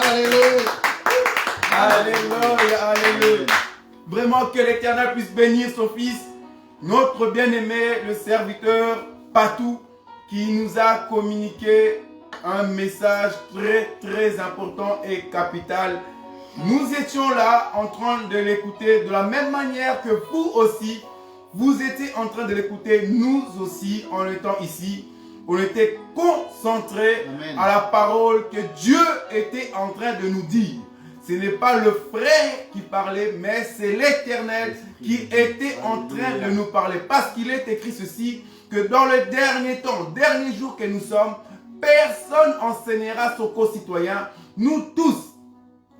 Alléluia. Alléluia, alléluia. Vraiment que l'Éternel puisse bénir son fils, notre bien-aimé, le serviteur Patou, qui nous a communiqué un message très important et capital. Nous étions là en train de l'écouter de la même manière que vous aussi, vous étiez en train de l'écouter, nous aussi, en étant ici. On était concentrés à la parole que Dieu était en train de nous dire. Ce n'est pas le frère qui parlait, mais c'est l'Éternel qui était en train de nous parler. Parce qu'il est écrit ceci, que dans le dernier temps, dernier jour que nous sommes, personne enseignera son concitoyen. Nous tous,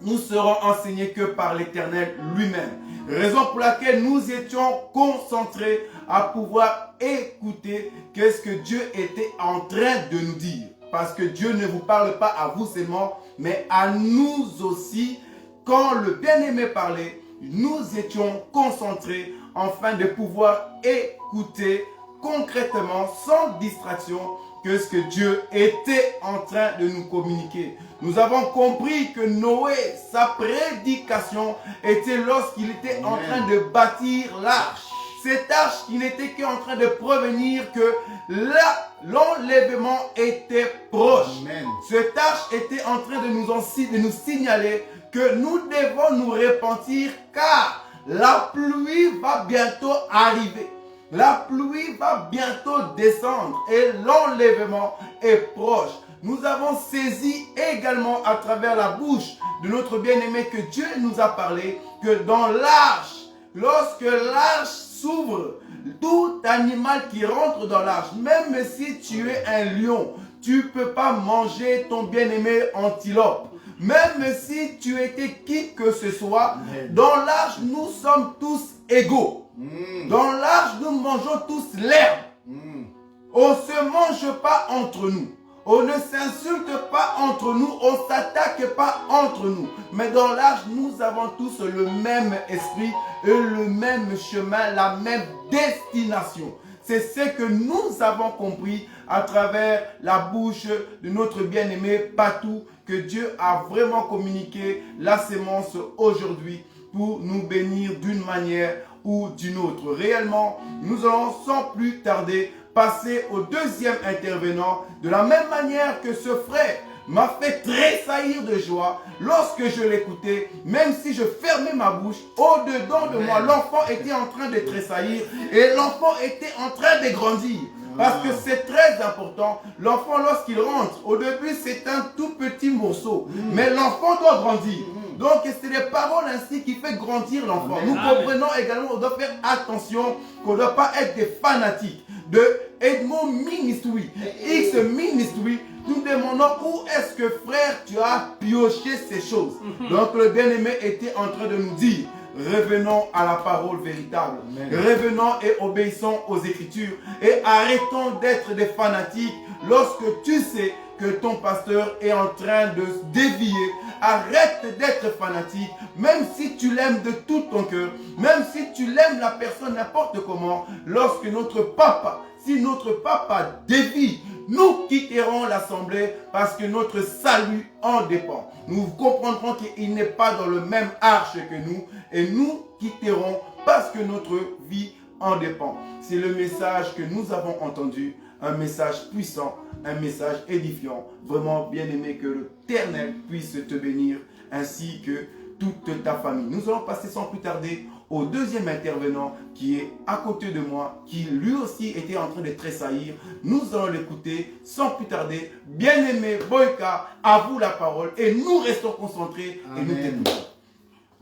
nous serons enseignés que par l'Éternel lui-même. Raison pour laquelle nous étions concentrés à pouvoir écouter qu'est-ce que Dieu était en train de nous dire. Parce que Dieu ne vous parle pas à vous seulement, mais à nous aussi. Quand le bien-aimé parlait, nous étions concentrés afin de pouvoir écouter concrètement, sans distraction, que ce que Dieu était en train de nous communiquer. Nous avons compris que Noé, sa prédication était lorsqu'il était en train de bâtir l'arche. Cette arche, il n'était qu'en train de prévenir que l'enlèvement était proche. Amen. Cette arche était en train de nous signaler que nous devons nous repentir car la pluie va bientôt arriver. La pluie va bientôt descendre et l'enlèvement est proche. Nous avons saisi également à travers la bouche de notre bien-aimé que Dieu nous a parlé que dans l'arche, lorsque l'arche s'ouvre, tout animal qui rentre dans l'arche, même si tu es un lion, tu ne peux pas manger ton bien-aimé antilope. Même si tu étais qui que ce soit, dans l'arche, nous sommes tous égaux. Dans l'arche, nous mangeons tous l'herbe. On ne se mange pas entre nous. On ne s'insulte pas entre nous. On ne s'attaque pas entre nous. Mais dans l'arche, nous avons tous le même esprit et le même chemin, la même destination. C'est ce que nous avons compris à travers la bouche de notre bien-aimé Patou, que Dieu a vraiment communiqué la sémence aujourd'hui pour nous bénir d'une manière ou d'une autre. Réellement, nous allons sans plus tarder passer au deuxième intervenant de la même manière que ce frère m'a fait tressaillir de joie lorsque je l'écoutais, même si je fermais ma bouche, au-dedans de moi, l'enfant était en train de tressaillir et l'enfant était en train de grandir. Parce que c'est très important. L'enfant, lorsqu'il rentre, au début, c'est un tout petit morceau. Mais l'enfant doit grandir. Donc, c'est les paroles ainsi qui fait grandir l'enfant. Nous comprenons également qu'on doit faire attention, qu'on ne doit pas être des fanatiques. De Edmond Ministry, X Ministry, nous demandons où est-ce que frère, tu as pioché ces choses. Donc, le bien-aimé était en train de nous dire, revenons à la parole véritable. Amen. Revenons et obéissons aux Écritures. Et arrêtons d'être des fanatiques lorsque tu sais que ton pasteur est en train de se dévier. Arrête d'être fanatique, même si tu l'aimes de tout ton cœur, même si tu l'aimes la personne n'importe comment. Lorsque notre papa, si notre papa dévie, nous quitterons l'assemblée parce que notre salut en dépend. Nous comprendrons qu'il n'est pas dans le même arche que nous et nous quitterons parce que notre vie en dépend. C'est le message que nous avons entendu, un message puissant, un message édifiant. Vraiment bien aimé, que l'Éternel puisse te bénir ainsi que toute ta famille. Nous allons passer sans plus tarder au deuxième intervenant qui est à côté de moi, qui lui aussi était en train de tressaillir. Nous allons l'écouter sans plus tarder. Bien-aimé Boyka, à vous la parole et nous restons concentrés. Amen. Et nous t'écoutons.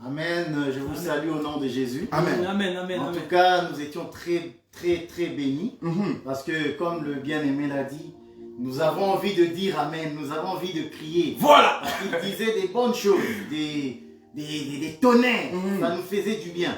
Amen. Je vous salue au nom de Jésus. Amen. Amen. Amen. En tout cas, nous étions très bénis parce que comme le bien-aimé l'a dit, nous avons envie de dire Amen. Nous avons envie de crier. Voilà. Il disait des bonnes choses, des tonnerres. Ça nous faisait du bien.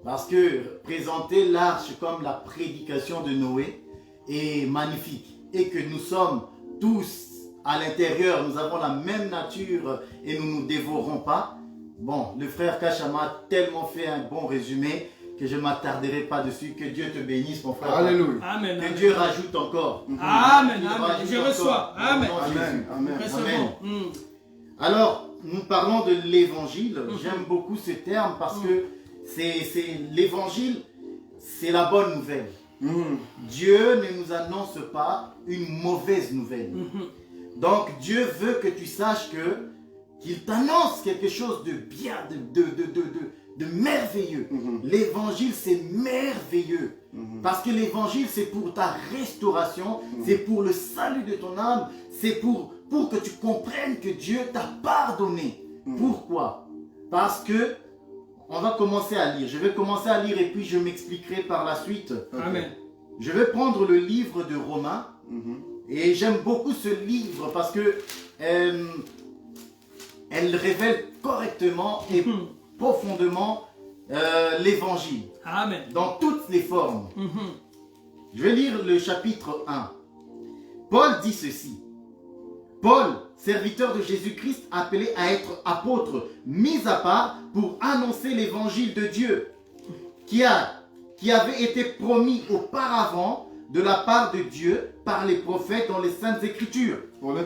Parce que présenter l'arche comme la prédication de Noé est magnifique. Et que nous sommes tous à l'intérieur, nous avons la même nature et nous ne nous dévorons pas. Bon, le frère Kachama a tellement fait un bon résumé que je ne m'attarderai pas dessus. Que Dieu te bénisse, mon frère. Alléluia. Amen. Que Amen. Dieu rajoute encore. Amen. Il Amen. rajoute Je encore. reçois. Au Amen. nom de Jésus. Amen. Recevons. Alors, nous parlons de l'évangile. J'aime beaucoup ce terme parce que c'est l'évangile, c'est la bonne nouvelle. Dieu ne nous annonce pas une mauvaise nouvelle. Donc, Dieu veut que tu saches qu'il t'annonce quelque chose de bien, de merveilleux. L'évangile, c'est merveilleux. Parce que l'évangile, c'est pour ta restauration, c'est pour le salut de ton âme, c'est pour que tu comprennes que Dieu t'a pardonné. Pourquoi? Parce que on va commencer à lire. Je vais commencer à lire et puis je m'expliquerai par la suite. Amen. Je vais prendre le livre de Romains. Et j'aime beaucoup ce livre parce que elle révèle correctement et profondément l'évangile. Amen. Dans toutes les formes. Je vais lire le chapitre 1. Paul dit ceci. Paul, serviteur de Jésus-Christ, appelé à être apôtre, mis à part pour annoncer l'évangile de Dieu, qui avait été promis auparavant de la part de Dieu par les prophètes dans les Saintes Écritures. Pour les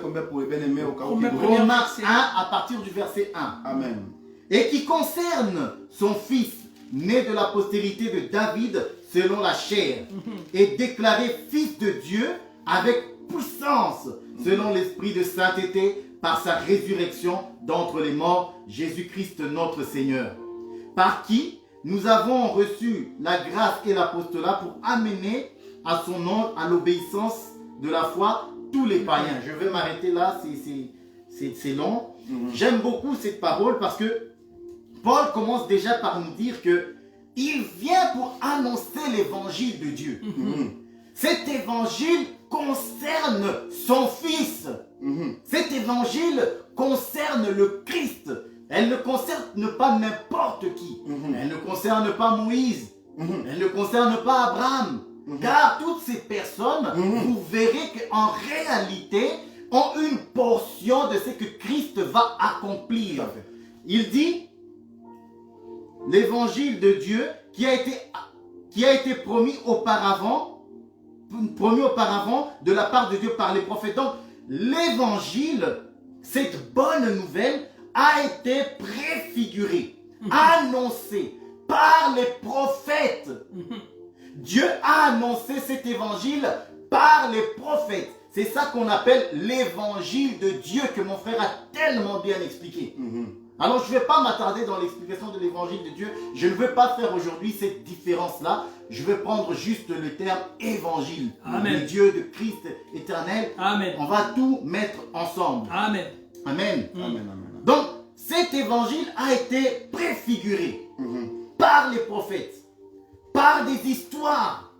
bien-aimés au cas où. Romains 1 à partir du verset 1. Amen. Et qui concerne son fils, né de la postérité de David selon la chair, et déclaré fils de Dieu avec puissance selon l'esprit de sainteté par sa résurrection d'entre les morts, Jésus-Christ notre Seigneur, par qui nous avons reçu la grâce et l'apostolat pour amener à son nom, à l'obéissance de la foi, tous les païens. Je vais m'arrêter là, c'est long. J'aime beaucoup cette parole parce que Paul commence déjà par nous dire que il vient pour annoncer l'évangile de Dieu. Cet évangile concerne son fils. Cet évangile concerne le Christ. Elle ne concerne pas n'importe qui. Elle ne concerne pas Moïse. Elle ne concerne pas Abraham. Car toutes ces personnes, vous verrez qu'en réalité, ont une portion de ce que Christ va accomplir. Il dit, l'évangile de Dieu qui a été promis auparavant de la part de Dieu par les prophètes. Donc, l'évangile, cette bonne nouvelle, a été préfiguré, annoncé par les prophètes. Dieu a annoncé cet évangile par les prophètes. C'est ça qu'on appelle l'évangile de Dieu que mon frère a tellement bien expliqué. Alors je ne vais pas m'attarder dans l'explication de l'évangile de Dieu. Je ne veux pas faire aujourd'hui cette différence-là. Je vais prendre juste le terme évangile. Amen. Le Dieu de Christ éternel. Amen. On va tout mettre ensemble. Amen. Amen. Amen. Donc cet évangile a été préfiguré par les prophètes, par des histoires,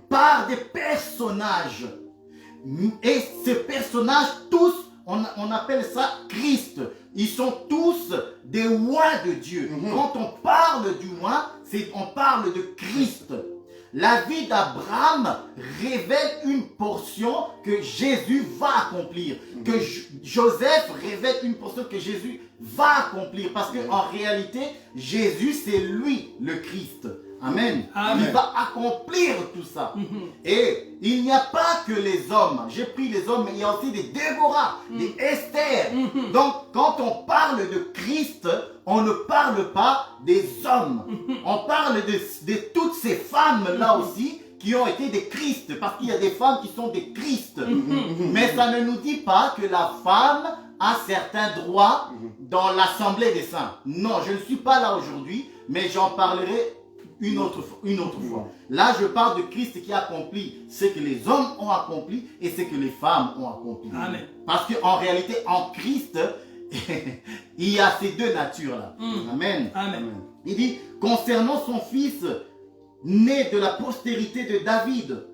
par des personnages. Et ces personnages, tous, on appelle ça Christ. Ils sont tous des oins de Dieu. Quand on parle du oin, on parle de Christ. La vie d'Abraham révèle une portion que Jésus va accomplir. Que Joseph révèle une portion que Jésus va accomplir. Parce qu'en réalité, Jésus, c'est lui le Christ. Amen. Amen. Il va accomplir tout ça. Et il n'y a pas que les hommes. J'ai pris les hommes, mais il y a aussi des Déborah, des Esther. Donc, quand on parle de Christ, on ne parle pas des hommes. On parle de toutes ces femmes-là aussi qui ont été des Christ. Parce qu'il y a des femmes qui sont des Christ. Mais ça ne nous dit pas que la femme a certains droits dans l'Assemblée des saints. Non, je ne suis pas là aujourd'hui, mais j'en parlerai une autre fois. Là, je parle de Christ qui accomplit ce que les hommes ont accompli et ce que les femmes ont accompli. Amen. Parce qu'en réalité, en Christ, il y a ces deux natures-là. Amen. Amen. Il dit, concernant son fils, né de la postérité de David.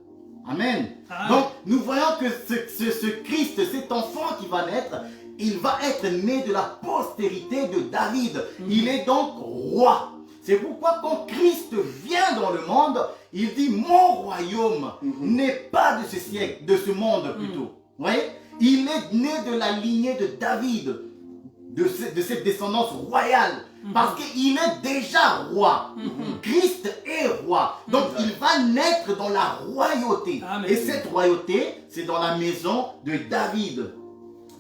Amen. Amen. Donc, nous voyons que ce Christ, cet enfant qui va naître, il va être né de la postérité de David. Il est donc roi. C'est pourquoi quand Christ vient dans le monde, il dit mon royaume n'est pas de ce siècle, de ce monde plutôt. Vous voyez? Il est né de la lignée de David, de cette descendance royale. Parce qu'il est déjà roi. Christ est roi. Donc il va naître dans la royauté. Amen. Et cette royauté, c'est dans la maison de David.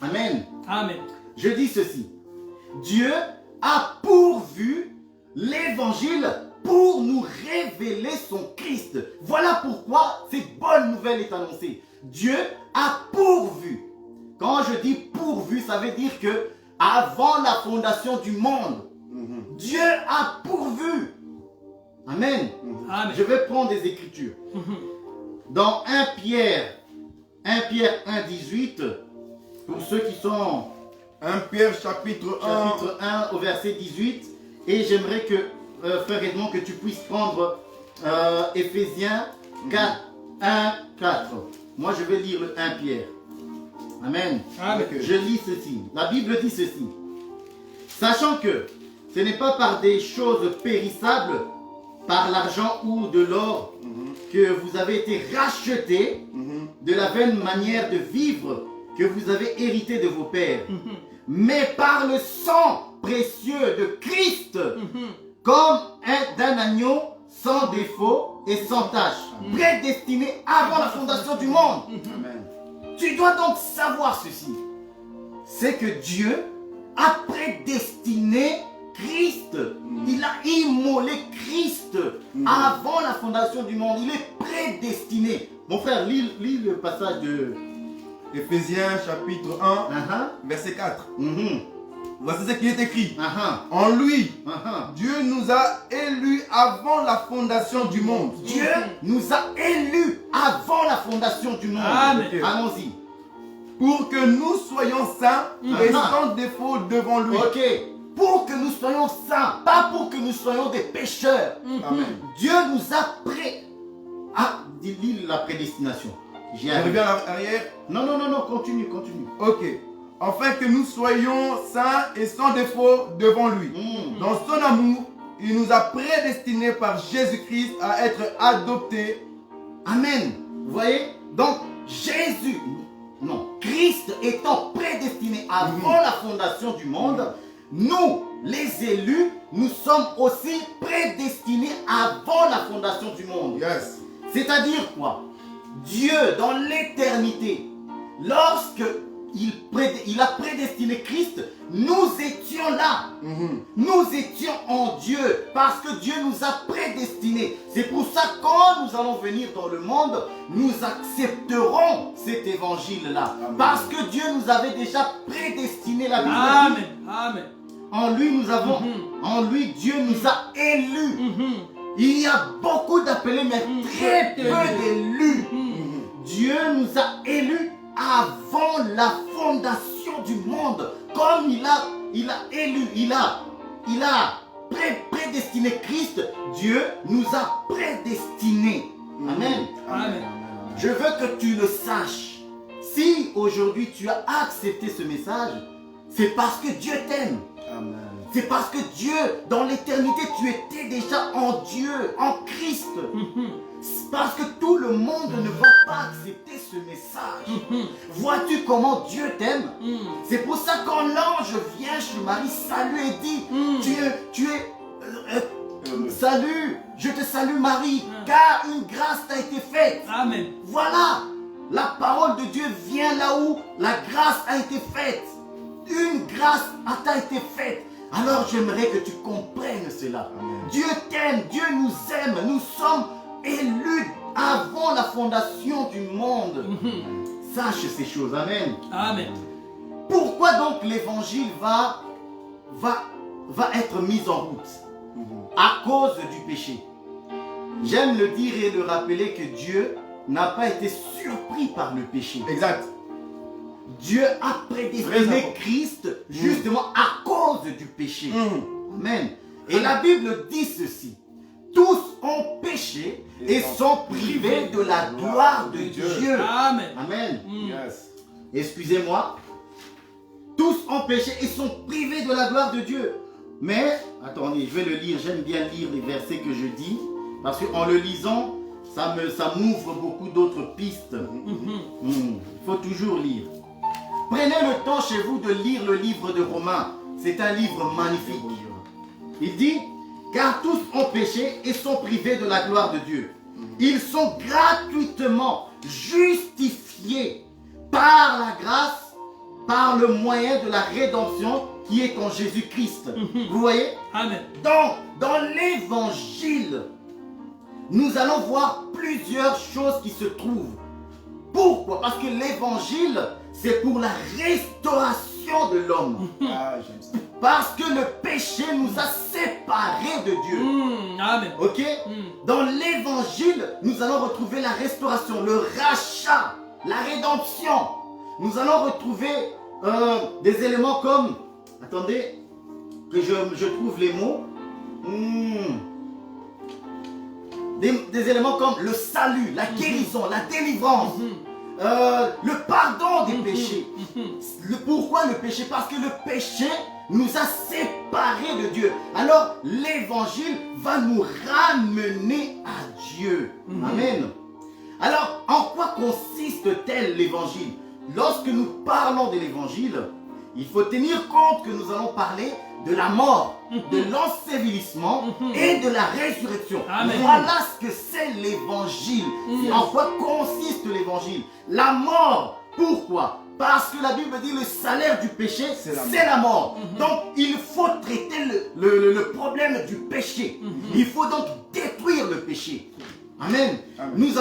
Amen. Amen. Je dis ceci. Dieu a pourvu l'évangile pour nous révéler son Christ. Voilà pourquoi cette bonne nouvelle est annoncée. Dieu a pourvu. Quand je dis pourvu, ça veut dire que avant la fondation du monde, Dieu a pourvu. Amen. Amen. Je vais prendre des écritures. Dans 1 Pierre 1:18, pour ceux qui sont 1 Pierre chapitre 1. chapitre 1 au verset 18, et j'aimerais que, frère Edmond, que tu puisses prendre Éphésiens 4, 1, 4. Moi, je vais lire le 1 Pierre. Amen. Amen. Je lis ceci. La Bible dit ceci. Sachant que ce n'est pas par des choses périssables, par l'argent ou de l'or, que vous avez été rachetés de la vaine manière de vivre que vous avez hérité de vos pères, mais par le sang précieux de Christ, comme d'un agneau sans défaut et sans tache, prédestiné avant la fondation du monde. Amen. Tu dois donc savoir ceci, c'est que Dieu a prédestiné Christ. Il a immolé Christ avant la fondation du monde. Il est prédestiné. Mon frère, lis le passage de Éphésiens chapitre 1, verset 4. Voici ce qui est écrit. En lui, Dieu nous a élus avant la fondation du monde. Dieu nous a élus avant la fondation du monde. Amen. Allons-y. Pour que nous soyons saints et sans défaut devant lui. Ok. Pour que nous soyons saints, pas pour que nous soyons des pécheurs. Amen. Dieu nous a lis la prédestination. J'y On arrive. revient à l'arrière. Non, continue. Ok. Afin que nous soyons saints et sans défaut devant lui. Dans son amour, il nous a prédestinés par Jésus-Christ à être adoptés. Amen. Vous voyez? Donc, Christ étant prédestiné avant la fondation du monde, nous, les élus, nous sommes aussi prédestinés avant la fondation du monde. Yes. C'est-à-dire quoi? Dieu, dans l'éternité, lorsque il a prédestiné Christ, nous étions là. Nous étions en Dieu parce que Dieu nous a prédestinés. C'est pour ça que quand nous allons venir dans le monde, nous accepterons cet évangile-là. Parce que Dieu nous avait déjà prédestinés. La Bible dit, Amen. en lui, en lui, Dieu nous a élus. Il y a beaucoup d'appelés, mais très peu d'élus. Dieu nous a élus avant la fondation du monde. Comme il a élu, il a prédestiné Christ, Dieu nous a prédestinés. Amen. Amen. Je veux que tu le saches. Si aujourd'hui tu as accepté ce message, c'est parce que Dieu t'aime. Amen. C'est parce que Dieu, dans l'éternité, tu étais déjà en Dieu, en Christ. C'est parce que tout le monde ne va pas accepter ce message. Vois-tu comment Dieu t'aime? C'est pour ça que quand l'ange vient chez Marie, salue et dit, salut, je te salue Marie, car une grâce t'a été faite. Amen. Voilà, la parole de Dieu vient là où la grâce a été faite. Une grâce t'a été faite. Alors j'aimerais que tu comprennes cela. Amen. Dieu t'aime, Dieu nous aime. Nous sommes élus avant la fondation du monde. Sache ces choses. Amen. Amen. Pourquoi donc l'évangile va être mis en route? À cause du péché. J'aime le dire et le rappeler que Dieu n'a pas été surpris par le péché. Exact. Dieu a prédestiné Christ justement à cause du péché. Amen. Et la Bible dit ceci. Tous ont péché et sont privés de la gloire de Dieu. Amen. Amen. Yes. Excusez-moi. Tous ont péché et sont privés de la gloire de Dieu. Mais, attendez, je vais le lire. J'aime bien lire les versets que je dis. Parce qu'en le lisant, ça m'ouvre beaucoup d'autres pistes. Il faut toujours lire. Prenez le temps chez vous de lire le livre de Romains. C'est un livre magnifique. Il dit, car tous ont péché et sont privés de la gloire de Dieu. Ils sont gratuitement justifiés par la grâce, par le moyen de la rédemption qui est en Jésus-Christ. Vous voyez? Amen. Donc, dans l'évangile, nous allons voir plusieurs choses qui se trouvent. Pourquoi? Parce que l'évangile, c'est pour la restauration de l'homme. Ah, j'aime ça. Parce que le péché nous a séparés de Dieu. Amen. Ok? Dans l'évangile, nous allons retrouver la restauration, le rachat, la rédemption. Nous allons retrouver des éléments comme... Attendez, que je trouve les mots. Des éléments comme le salut, la guérison, la délivrance, le pardon des péchés. Pourquoi le péché? Parce que le péché nous a séparés de Dieu. Alors l'évangile va nous ramener à Dieu. Amen. Alors en quoi consiste-t-elle l'évangile? Lorsque nous parlons de l'évangile, il faut tenir compte que nous allons parler de la mort, de l'ensevelissement et de la résurrection. Amen. Voilà ce que c'est l'évangile. En quoi consiste l'évangile? La mort. Pourquoi? Parce que la Bible dit le salaire du péché, c'est la mort. Donc il faut traiter le problème du péché. Il faut donc détruire le péché. Amen. Amen.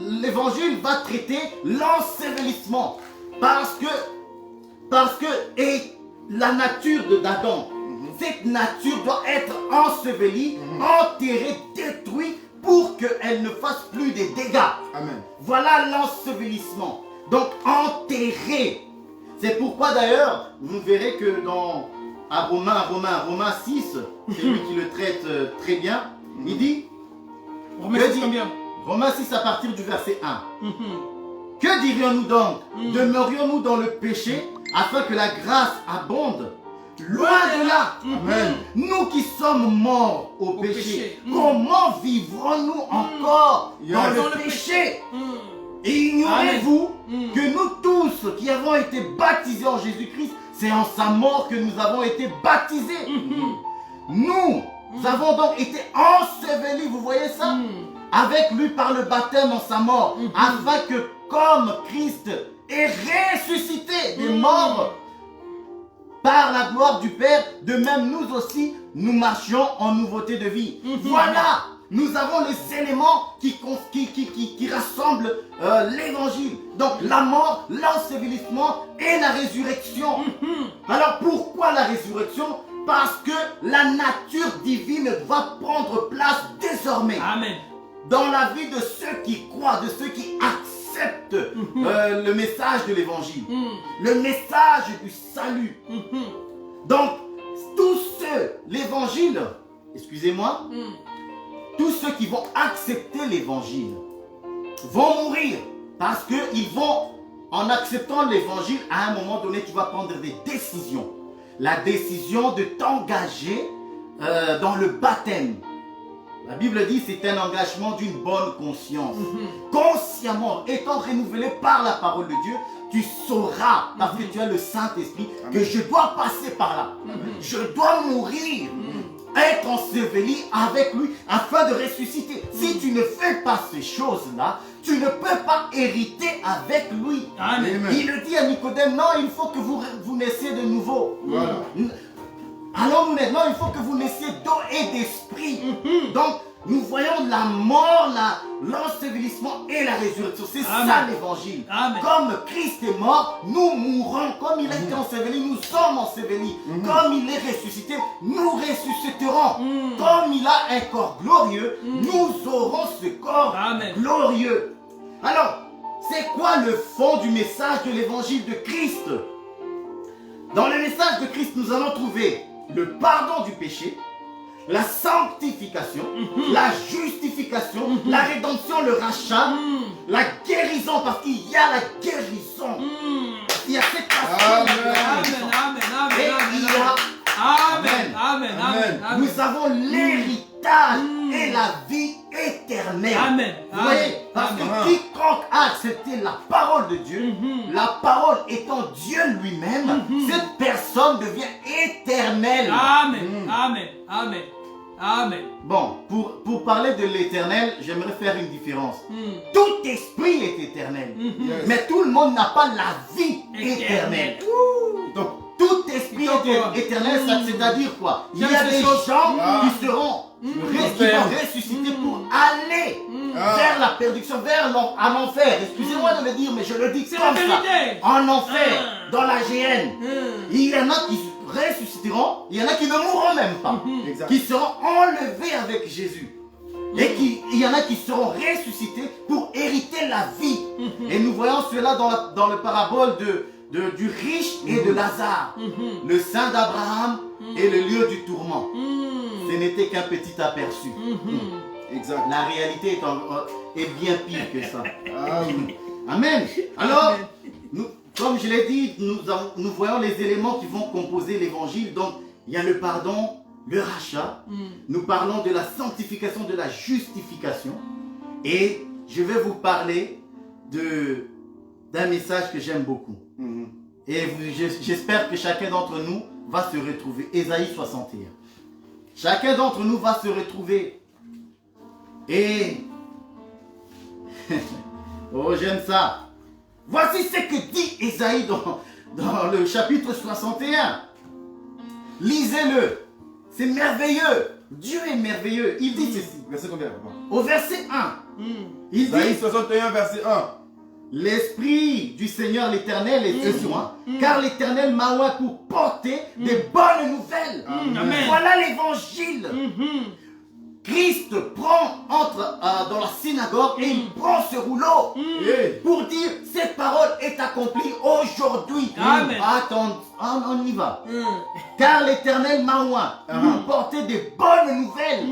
L'évangile va traiter l'ensevelissement. Parce que et la nature d'Adam, cette nature doit être ensevelie, enterrée, détruite pour qu'elle ne fasse plus de dégâts. Amen. Voilà l'ensevelissement. Donc enterré. C'est pourquoi d'ailleurs, vous verrez que dans Romains 6, c'est lui qui le traite très bien. Il dit, Romains 6 à partir du verset 1. Que dirions-nous donc? Demeurions-nous dans le péché afin que la grâce abonde? Loin de là. Amen. Nous qui sommes morts au péché, comment vivrons-nous encore dans le péché? Et ignorez-vous que nous tous qui avons été baptisés en Jésus-Christ, c'est en sa mort que nous avons été baptisés. Nous avons donc été ensevelis, vous voyez ça? Avec lui par le baptême en sa mort, afin que comme Christ est ressuscité des morts par la gloire du Père, de même nous aussi, nous marchions en nouveauté de vie. Voilà, nous avons les éléments qui rassemblent l'évangile. Donc la mort, l'ensevelissement et la résurrection. Alors pourquoi la résurrection? Parce que la nature divine va prendre place désormais. Amen. Dans la vie de ceux qui croient, de ceux qui acceptent le message de l'évangile, le message du salut. Donc, tous ceux, l'évangile, excusez-moi, tous ceux qui vont accepter l'évangile vont mourir parce qu'ils vont, en acceptant l'évangile, à un moment donné, tu vas prendre des décisions. La décision de t'engager dans le baptême. La Bible dit c'est un engagement d'une bonne conscience. Consciemment, étant renouvelé par la parole de Dieu, tu sauras, parce que tu as le Saint-Esprit, que je dois passer par là. Je dois mourir, être enseveli avec lui afin de ressusciter. Si tu ne fais pas ces choses-là, tu ne peux pas hériter avec lui. Amen. Il le dit à Nicodème, non, il faut que vous naissiez de nouveau. Voilà. Alors maintenant, il faut que vous naissiez d'eau et d'esprit. Donc, nous voyons la mort, l'ensevelissement et la résurrection. C'est ça l'évangile. Comme Christ est mort, nous mourrons. Comme il a été enseveli, nous sommes ensevelis. Comme il est ressuscité, nous ressusciterons. Comme il a un corps glorieux, nous aurons ce corps glorieux. Alors, c'est quoi le fond du message de l'évangile de Christ? Dans le message de Christ, nous allons trouver le pardon du péché, la sanctification, la justification, la rédemption, le rachat, la guérison, parce qu'il y a la guérison. Il y a cette façon. Amen, amen, amen, et il y a amen, amen, avons l'héritage et la vie éternelle. Amen. Vous voyez, Amen. parce Amen. que quiconque a accepté la parole de Dieu, la parole étant Dieu lui-même, cette personne devient éternelle. Amen. Amen. Amen. Amen. Bon, pour parler de l'éternel, j'aimerais faire une différence. Tout esprit est éternel, Yes. mais tout le monde n'a pas la vie éternelle. Donc, tout esprit est éternel, c'est-à-dire quoi? Il y a J'aime ces des choses. gens qui seront qui vont ressusciter pour aller vers la perdition, vers un enfer. Excusez-moi de le dire, mais je le dis C'est comme la ça. vérité. En enfer, dans la géhenne. Il y en a qui ressusciteront, il y en a qui ne mourront même pas, Exact. qui seront enlevés avec Jésus. Et il y en a qui seront ressuscités pour hériter la vie. Et nous voyons cela dans le parabole du riche et de Lazare, le sein d'Abraham et le lieu du tourment. Ce n'était qu'un petit aperçu. Exact. La réalité est bien pire que ça. Ah oui. Amen. Alors, comme je l'ai dit, nous voyons les éléments qui vont composer l'évangile. Donc, il y a le pardon, le rachat. Nous parlons de la sanctification, de la justification. Et je vais vous parler d'un message que j'aime beaucoup. Et j'espère que chacun d'entre nous va se retrouver. Ésaïe 61. Chacun d'entre nous va se retrouver. Et... oh, j'aime ça. Voici ce que dit Ésaïe dans le chapitre 61. Lisez-le. C'est merveilleux. Dieu est merveilleux. Il dit ceci. Verset combien, papa? Au verset 1. Il Isaïe dit... 61, verset 1. L'Esprit du Seigneur l'Éternel est sur moi, car l'Éternel m'a oint pour porter des bonnes nouvelles. Amen. Voilà l'évangile. Christ entre dans la synagogue et il prend ce rouleau pour dire cette parole est accomplie aujourd'hui. Amen. Attends, on y va. Car l'Éternel m'a oint pour porter des bonnes nouvelles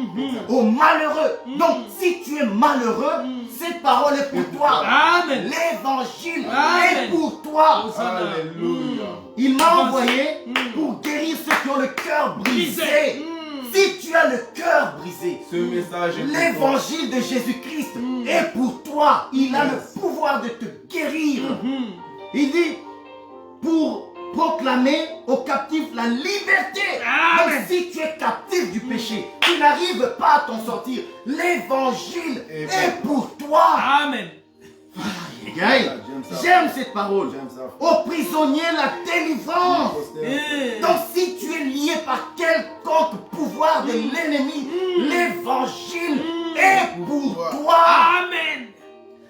aux malheureux. Donc si tu es malheureux, cette parole est pour toi. Amen. L'évangile Amen. est pour toi. Alléluia. Il m'a envoyé pour guérir ceux qui ont le cœur brisé. Si tu as le cœur brisé, Ce message est pour toi. l'évangile de Jésus-Christ est pour toi. Il a le pouvoir de te guérir. Il dit pour proclamer aux captifs la liberté. Amen. Donc si tu es captif du péché, tu n'arrives pas à t'en sortir. L'évangile est pour toi. Amen. Gaï, J'aime ça. j'aime cette parole. J'aime ça. Aux prisonniers la délivrance. Donc si tu es lié par quelconque pouvoir de l'ennemi, l'évangile est pour toi. Amen.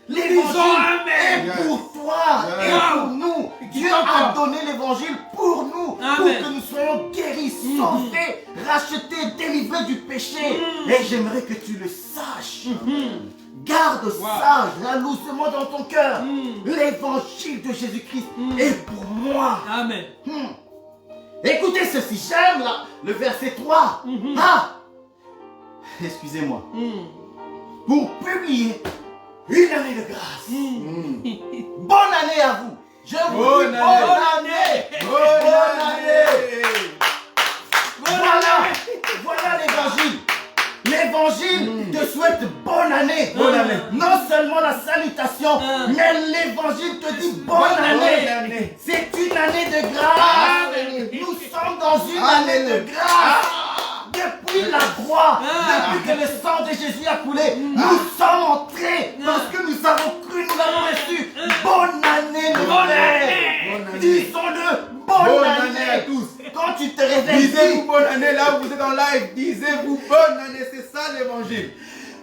L'évangile Amen. est pour toi et pour nous. Dieu a donné l'évangile pour nous, pour Amen. que nous soyons guéris, sauvés, rachetés, délivrés du péché. Et j'aimerais que tu le saches. Garde ça jalousement dans ton cœur. L'évangile de Jésus-Christ est pour moi. Amen. Écoutez ceci, j'aime là, le verset 3. Ah, excusez-moi. Pour publier une année de grâce. Bonne année à vous. Je vous Bonne dis année. bonne année. Bonne année. Voilà l'évangile. L'évangile te souhaite bonne année. Bonne année. Non seulement la salutation, mais l'évangile te dit bonne année. C'est une année de grâce. Amen. Nous sommes dans une année de grâce. Depuis la croix, depuis que le sang de Jésus a coulé, nous sommes entrés parce que nous avons cru, nous l'avons reçu. Bonne année, mon Bonne frère. année. Disons-le, bonne Bonne année. année à tous. Quand tu te réveilles, Disez-vous bonne année là où vous êtes en live. Disez-vous bonne année. C'est ça l'évangile.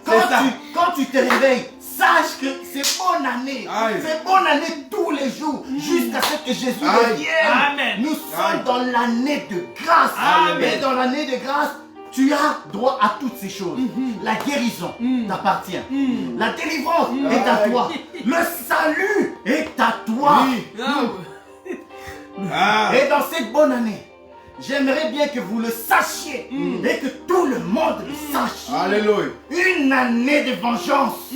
C'est ça. quand tu te réveilles, sache que c'est bonne année. Aïe. C'est bonne année tous les jours jusqu'à ce que Jésus Aïe. revienne. Amen. Nous sommes dans l'année de grâce. Amen. Et dans l'année de grâce, tu as droit à toutes ces choses. La guérison t'appartient. La délivrance est à toi. Le salut est à toi. Ah. Et dans cette bonne année, j'aimerais bien que vous le sachiez et que tout le monde le sache. Alléluia. Une année de vengeance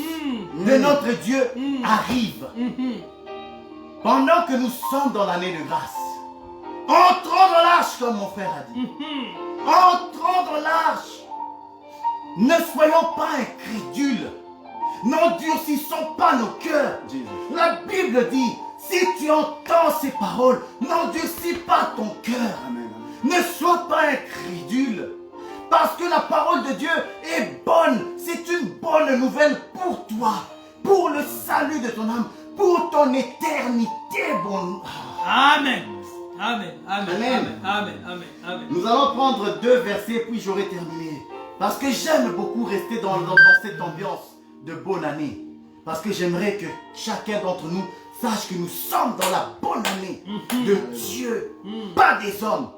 de notre Dieu arrive. Pendant que nous sommes dans l'année de grâce, Entrons dans l'arche, comme mon frère a dit. Entrons dans l'arche. Ne soyons pas incrédules. N'endurcissons pas nos cœurs. Jesus. La Bible dit, si tu entends ces paroles, n'endurcis pas ton cœur. Amen. Ne sois pas incrédule. Parce que la parole de Dieu est bonne. C'est une bonne nouvelle pour toi. Pour le salut de ton âme. Pour ton éternité, bon. Amen. Amen. Amen. Amen. Amen. Amen. Amen. Nous allons prendre 2 versets, puis j'aurai terminé. Parce que j'aime beaucoup rester dans cette ambiance de bonne année. Parce que j'aimerais que chacun d'entre nous sache que nous sommes dans la bonne année de Dieu, pas des hommes.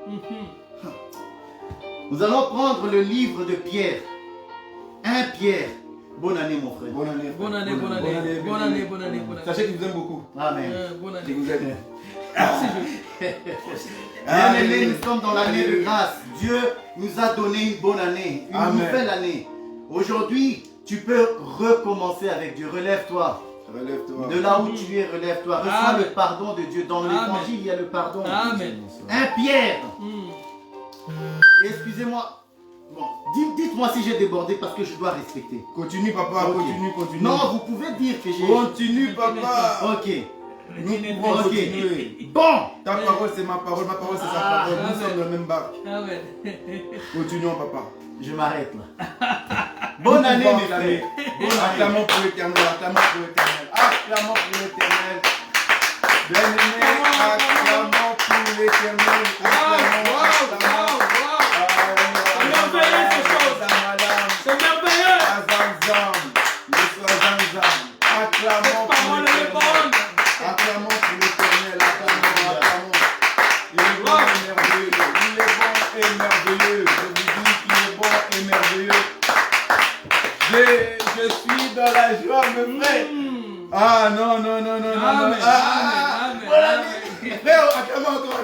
Nous allons prendre le livre de Pierre. 1 Pierre. Bonne année, mon frère. Bonne année. Bonne année, bonne année. Bonne année, bonne année, bonne année. Sachez qu'il vous aime beaucoup. Amen. Bonne Je année. vous aime. Merci, Bien-aimés, nous sommes dans l'année de grâce. Dieu nous a donné une bonne année, une Amen. nouvelle année. Aujourd'hui, tu peux recommencer avec Dieu. Relève-toi. Relève-toi. De là où tu es, relève-toi. Reçois Amen. le pardon de Dieu. Dans Amen. l'évangile, il y a le pardon. Amen. 1 Pierre. Mm. Excusez-moi. Bon, dites-moi si j'ai débordé parce que je dois respecter. Continue, papa. Ok. Continue. Non, vous pouvez dire que j'ai... Continue, papa. Ok. Nous pouvons Ok. continuer. Bon. Ta parole, c'est ma parole. Ma parole, c'est sa parole. Nous Amen. sommes dans le même barque. Amen. Continuons, papa. Je m'arrête là. Bonne année, mes frères. Bonne année. Acclamons pour l'éternel. Acclamons pour l'éternel. Acclamons pour l'éternel. Bien-aimé, acclamons pour l'éternel. Acclamons. C'est merveilleux, ces choses. C'est merveilleux. Acclamons Cette parole est bonne. Acclamons pour l'éternel. Acclamons. Il est bon et merveilleux. Il est bon et merveilleux. Je vous dis qu'il est bon et merveilleux. Je suis dans la joie, mes frères. Ah non. Amen. Amen. Voilà. Amen. Frère, acclamons encore,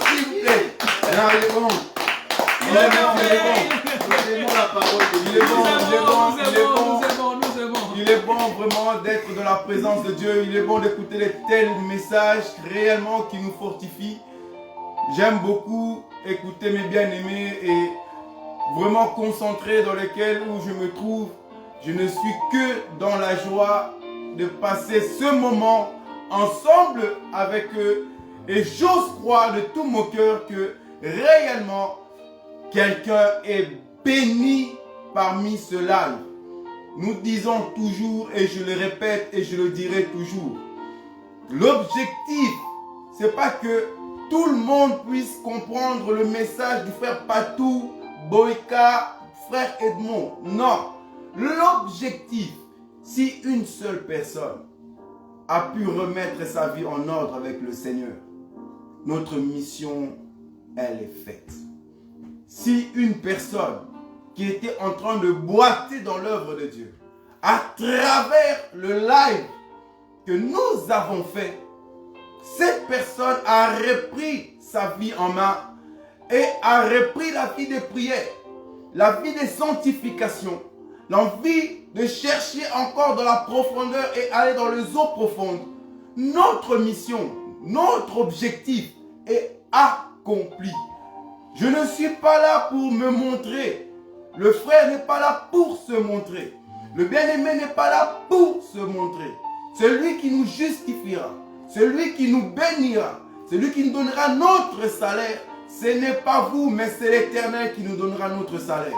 s'il vous plaît. Non, il est bon. Il est bon. Nous aimons la parole de Il Dieu. est bon. Nous aimons. Il est bon vraiment d'être dans la présence de Dieu. Il est bon d'écouter de tels messages réellement qui nous fortifient. J'aime beaucoup écouter mes bien-aimés et vraiment concentré dans lesquels où je me trouve. Je ne suis que dans la joie de passer ce moment ensemble avec eux. Et j'ose croire de tout mon cœur que réellement quelqu'un est béni parmi ce live. Nous disons toujours, et je le répète et je le dirai toujours, l'objectif, c'est pas que tout le monde puisse comprendre le message du frère Patou, Boïka, frère Edmond. Non. L'objectif, si une seule personne a pu remettre sa vie en ordre avec le Seigneur, notre mission, elle est faite. Si une personne qui était en train de boiter dans l'œuvre de Dieu, à travers le live que nous avons fait, cette personne a repris sa vie en main et a repris la vie de prière, la vie de sanctification, l'envie de chercher encore dans la profondeur et aller dans les eaux profondes. Notre mission, notre objectif est accompli. Je ne suis pas là pour me montrer. Le frère n'est pas là pour se montrer. Le bien-aimé n'est pas là pour se montrer. Celui qui nous justifiera, celui qui nous bénira, celui qui nous donnera notre salaire, ce n'est pas vous, mais c'est l'Éternel qui nous donnera notre salaire.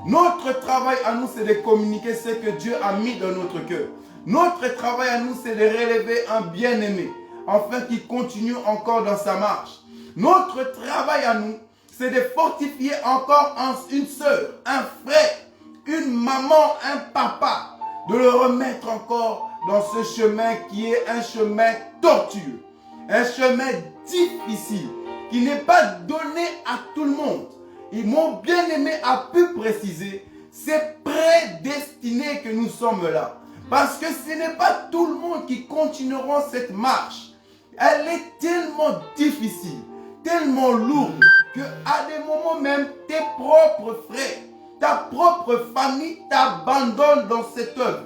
Notre travail à nous, c'est de communiquer ce que Dieu a mis dans notre cœur. Notre travail à nous, c'est de relever un bien-aimé, afin qu'il continue encore dans sa marche. Notre travail à nous, c'est de fortifier encore une sœur, un frère, une maman, un papa, de le remettre encore dans ce chemin qui est un chemin tortueux, un chemin difficile, qui n'est pas donné à tout le monde. Et mon bien-aimé a pu préciser, c'est prédestiné que nous sommes là. Parce que ce n'est pas tout le monde qui continuera cette marche. Elle est tellement difficile, tellement lourde, que à des moments même, tes propres frères, ta propre famille t'abandonne dans cette œuvre,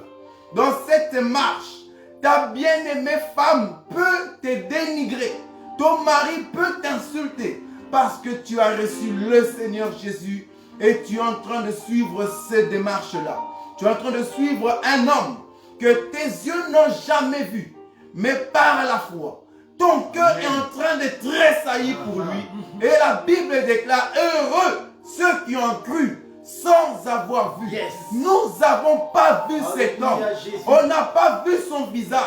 dans cette marche. Ta bien-aimée femme peut te dénigrer, Ton mari peut t'insulter parce que tu as reçu le Seigneur Jésus et tu es en train de suivre ces démarches-là. Tu es en train de suivre un homme que tes yeux n'ont jamais vu, mais par la foi, ton cœur est en train de tressaillir pour lui. Et la Bible déclare, heureux ceux qui ont cru sans avoir vu. Nous n'avons pas vu cet homme. On n'a pas vu son visage.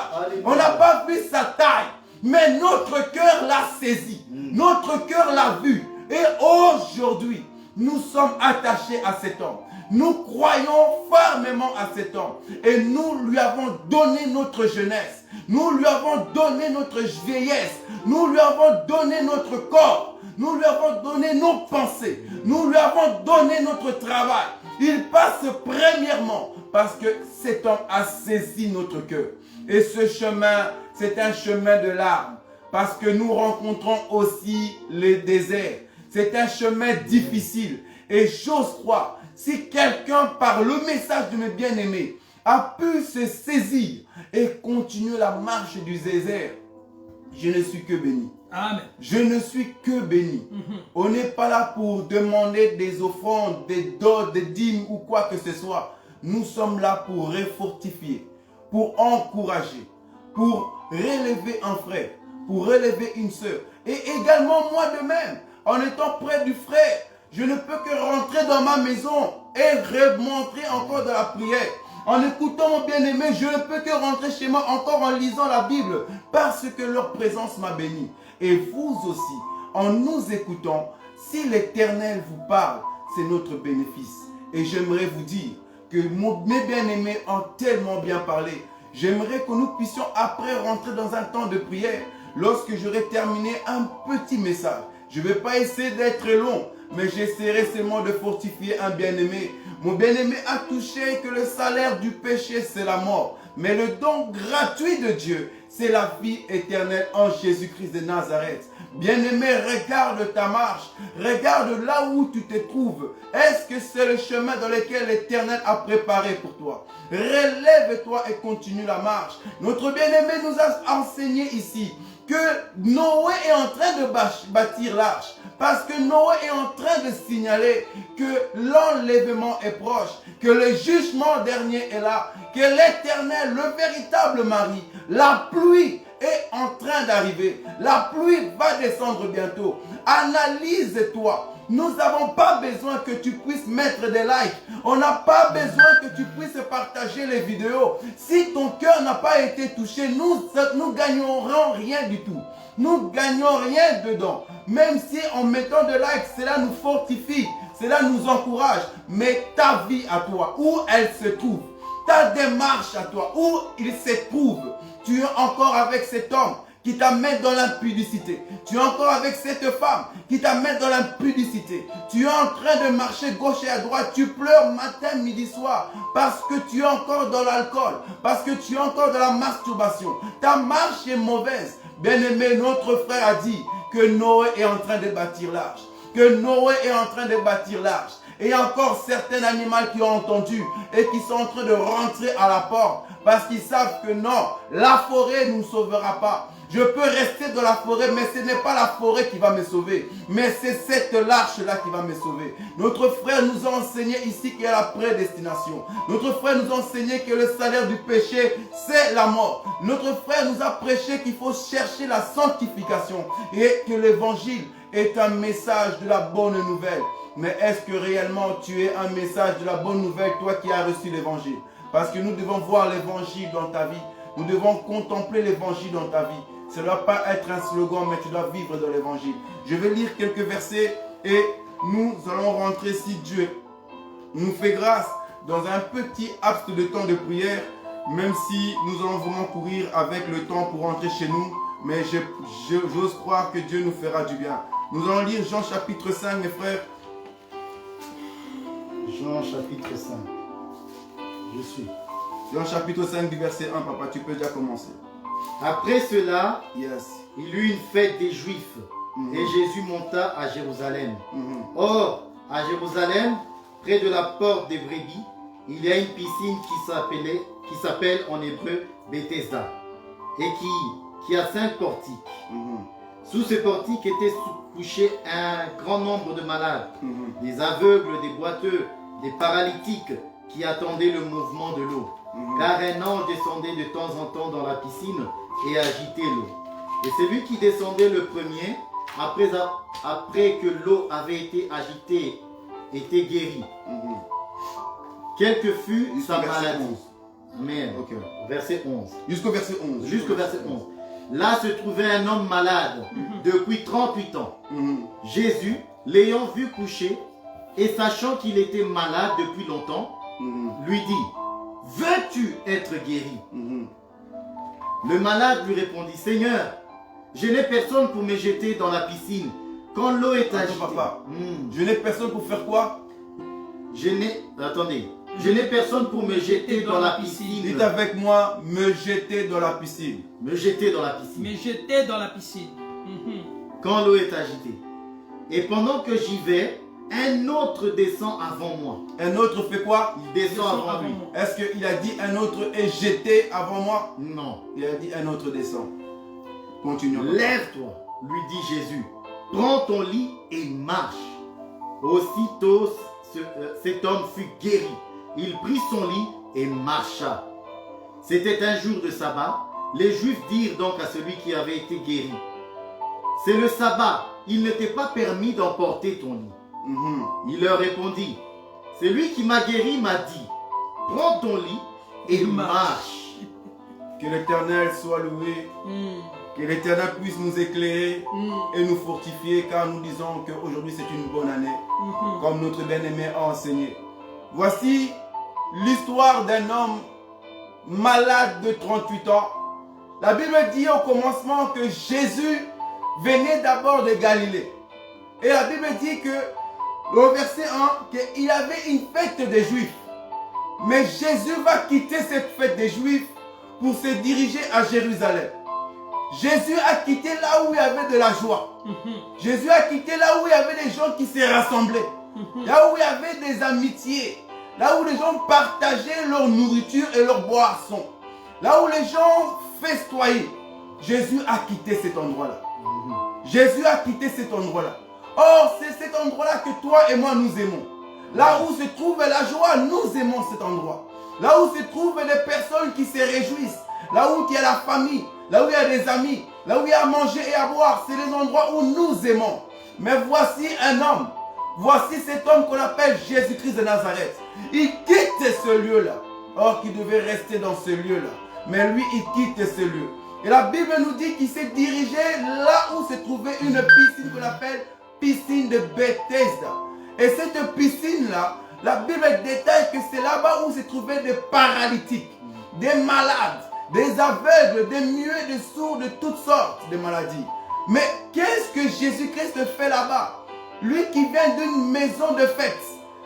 On n'a pas vu sa taille. Mais notre cœur l'a saisi. Notre cœur l'a vu. Et aujourd'hui, nous sommes attachés à cet homme. Nous croyons fermement à cet homme. Et nous lui avons donné notre jeunesse. Nous lui avons donné notre vieillesse. Nous lui avons donné notre corps. Nous lui avons donné nos pensées. Nous lui avons donné notre travail. Il passe premièrement parce que cet homme a saisi notre cœur. Et ce chemin, c'est un chemin de larmes. Parce que nous rencontrons aussi les déserts. C'est un chemin difficile. Et j'ose croire, si quelqu'un par le message de mes bien-aimés a pu se saisir et continuer la marche du désert, je ne suis que béni. Amen. Je ne suis que béni. On n'est pas là pour demander des offrandes, des dons, des dîmes ou quoi que ce soit. Nous sommes là pour refortifier, pour encourager, pour relever un frère, pour relever une sœur. Et également moi de même, en étant près du frère, je ne peux que rentrer dans ma maison et remontrer encore de la prière. En écoutant mon bien-aimé, je ne peux que rentrer chez moi encore en lisant la Bible parce que leur présence m'a béni. Et vous aussi, en nous écoutant, si l'Éternel vous parle, c'est notre bénéfice. Et j'aimerais vous dire que mes bien-aimés ont tellement bien parlé. J'aimerais que nous puissions après rentrer dans un temps de prière. Lorsque j'aurai terminé un petit message, je ne vais pas essayer d'être long, mais j'essaierai seulement de fortifier un bien-aimé. Mon bien-aimé a touché que le salaire du péché, c'est la mort. Mais le don gratuit de Dieu, c'est la vie éternelle en Jésus-Christ de Nazareth. Bien-aimé, regarde ta marche. Regarde là où tu te trouves. Est-ce que c'est le chemin dans lequel l'Éternel a préparé pour toi? Relève-toi et continue la marche. Notre bien-aimé nous a enseigné ici que Noé est en train de bâtir l'arche. Parce que Noé est en train de signaler que l'enlèvement est proche, que le jugement dernier est là, que l'Éternel, le véritable mari, la pluie est en train d'arriver. La pluie va descendre bientôt. Analyse-toi. Nous n'avons pas besoin que tu puisses mettre des likes. On n'a pas besoin que tu puisses partager les vidéos. Si ton cœur n'a pas été touché, nous gagnerons rien du tout. Nous gagnons rien dedans. Même si en mettant des likes, cela nous fortifie, cela nous encourage. Mais ta vie à toi, où elle se trouve, ta démarche à toi, où il se trouve, tu es encore avec cet homme qui t'amène dans l'impudicité. Tu es encore avec cette femme qui t'amène dans l'impudicité. Tu es en train de marcher gauche et à droite. Tu pleures matin, midi, soir. Parce que tu es encore dans l'alcool. Parce que tu es encore dans la masturbation. Ta marche est mauvaise. Bien-aimé, notre frère a dit que Noé est en train de bâtir l'arche. Que Noé est en train de bâtir l'arche. Et il y a encore certains animaux qui ont entendu et qui sont en train de rentrer à la porte. Parce qu'ils savent que non, la forêt ne nous sauvera pas. Je peux rester dans la forêt, mais ce n'est pas la forêt qui va me sauver. Mais c'est cette l'arche-là qui va me sauver. Notre frère nous a enseigné ici qu'il y a la prédestination. Notre frère nous a enseigné que le salaire du péché, c'est la mort. Notre frère nous a prêché qu'il faut chercher la sanctification et que l'évangile est un message de la bonne nouvelle. Mais est-ce que réellement tu es un message de la bonne nouvelle, toi qui as reçu l'évangile? Parce que nous devons voir l'évangile dans ta vie. Nous devons contempler l'évangile dans ta vie. Ça ne doit pas être un slogan, mais tu dois vivre dans l'évangile. Je vais lire quelques versets et nous allons rentrer, si Dieu nous fait grâce, dans un petit laps de temps de prière, même si nous allons vraiment courir avec le temps pour rentrer chez nous. Mais j'ose croire que Dieu nous fera du bien. Nous allons lire Jean chapitre 5, mes frères. Jean chapitre 5. Je suis. Jean chapitre 5 du verset 1, papa, tu peux déjà commencer. Après cela, Yes. il eut une fête des Juifs et Jésus monta à Jérusalem. Or, à Jérusalem, près de la porte des brebis, il y a une piscine qui s'appelle en hébreu Bethesda et qui a 5 portiques. Sous ce portique étaient couchés un grand nombre de malades, des aveugles, des boiteux, des paralytiques qui attendaient le mouvement de l'eau. Car un ange descendait de temps en temps dans la piscine et agitait l'eau. Et celui qui descendait le premier, après que l'eau avait été agitée, était guéri. Quelle que fût sa maladie. Amen. Ok. Verset 11. Jusqu'au verset 11. Jusqu'au verset 11. Là se trouvait un homme malade depuis 38 ans. Jésus, l'ayant vu coucher et sachant qu'il était malade depuis longtemps, lui dit: veux-tu être guéri? Le malade lui répondit: Seigneur, je n'ai personne pour me jeter dans la piscine quand l'eau est agitée. Papa, je n'ai personne pour faire quoi? Je n'ai personne pour me jeter dans la piscine. Dites avec moi, me jeter dans la piscine. Me jeter dans la piscine. Me jeter dans la piscine. Quand l'eau est agitée. Et pendant que j'y vais, un autre descend avant moi. Un autre fait quoi? Il descend avant lui. Est-ce qu'il a dit un autre est jeté avant moi? Non. Il a dit un autre descend. Continuons. Lève-toi, lui dit Jésus. Prends ton lit et marche. Aussitôt, cet homme fut guéri. Il prit son lit et marcha. C'était un jour de sabbat. Les Juifs dirent donc à celui qui avait été guéri: c'est le sabbat, il ne t'est pas permis d'emporter ton lit. Il leur répondit: celui qui m'a guéri m'a dit: prends ton lit et marche. Que l'Éternel soit loué. Que l'Éternel puisse nous éclairer et nous fortifier, car nous disons qu'aujourd'hui c'est une bonne année, comme notre bien-aimé a enseigné. Voici l'histoire d'un homme malade de 38 ans. La Bible dit au commencement que Jésus venait d'abord de Galilée. Et la Bible dit que, au verset 1, qu'il avait une fête des Juifs. Mais Jésus va quitter cette fête des Juifs pour se diriger à Jérusalem. Jésus a quitté là où il y avait de la joie. Jésus a quitté là où il y avait des gens qui se rassemblaient. Là où il y avait des amitiés. Là où les gens partageaient leur nourriture et leur boisson. Là où les gens festoyaient. Jésus a quitté cet endroit-là. Jésus a quitté cet endroit-là. Or, c'est cet endroit-là que toi et moi nous aimons. Là où se trouve la joie, nous aimons cet endroit. Là où se trouvent les personnes qui se réjouissent. Là où il y a la famille. Là où il y a des amis. Là où il y a à manger et à boire. C'est les endroits où nous aimons. Mais voici un homme. Voici cet homme qu'on appelle Jésus-Christ de Nazareth. Il quitte ce lieu-là. Or qu'il devait rester dans ce lieu-là. Mais lui, il quitte ce lieu. Et la Bible nous dit qu'il s'est dirigé là où se trouvait une piscine qu'on appelle piscine de Bethesda. Et cette piscine-là, la Bible détaille que c'est là-bas où se trouvaient des paralytiques, des malades, des aveugles, des muets, des sourds, de toutes sortes de maladies. Mais qu'est-ce que Jésus-Christ fait là-bas? Lui qui vient d'une maison de fête,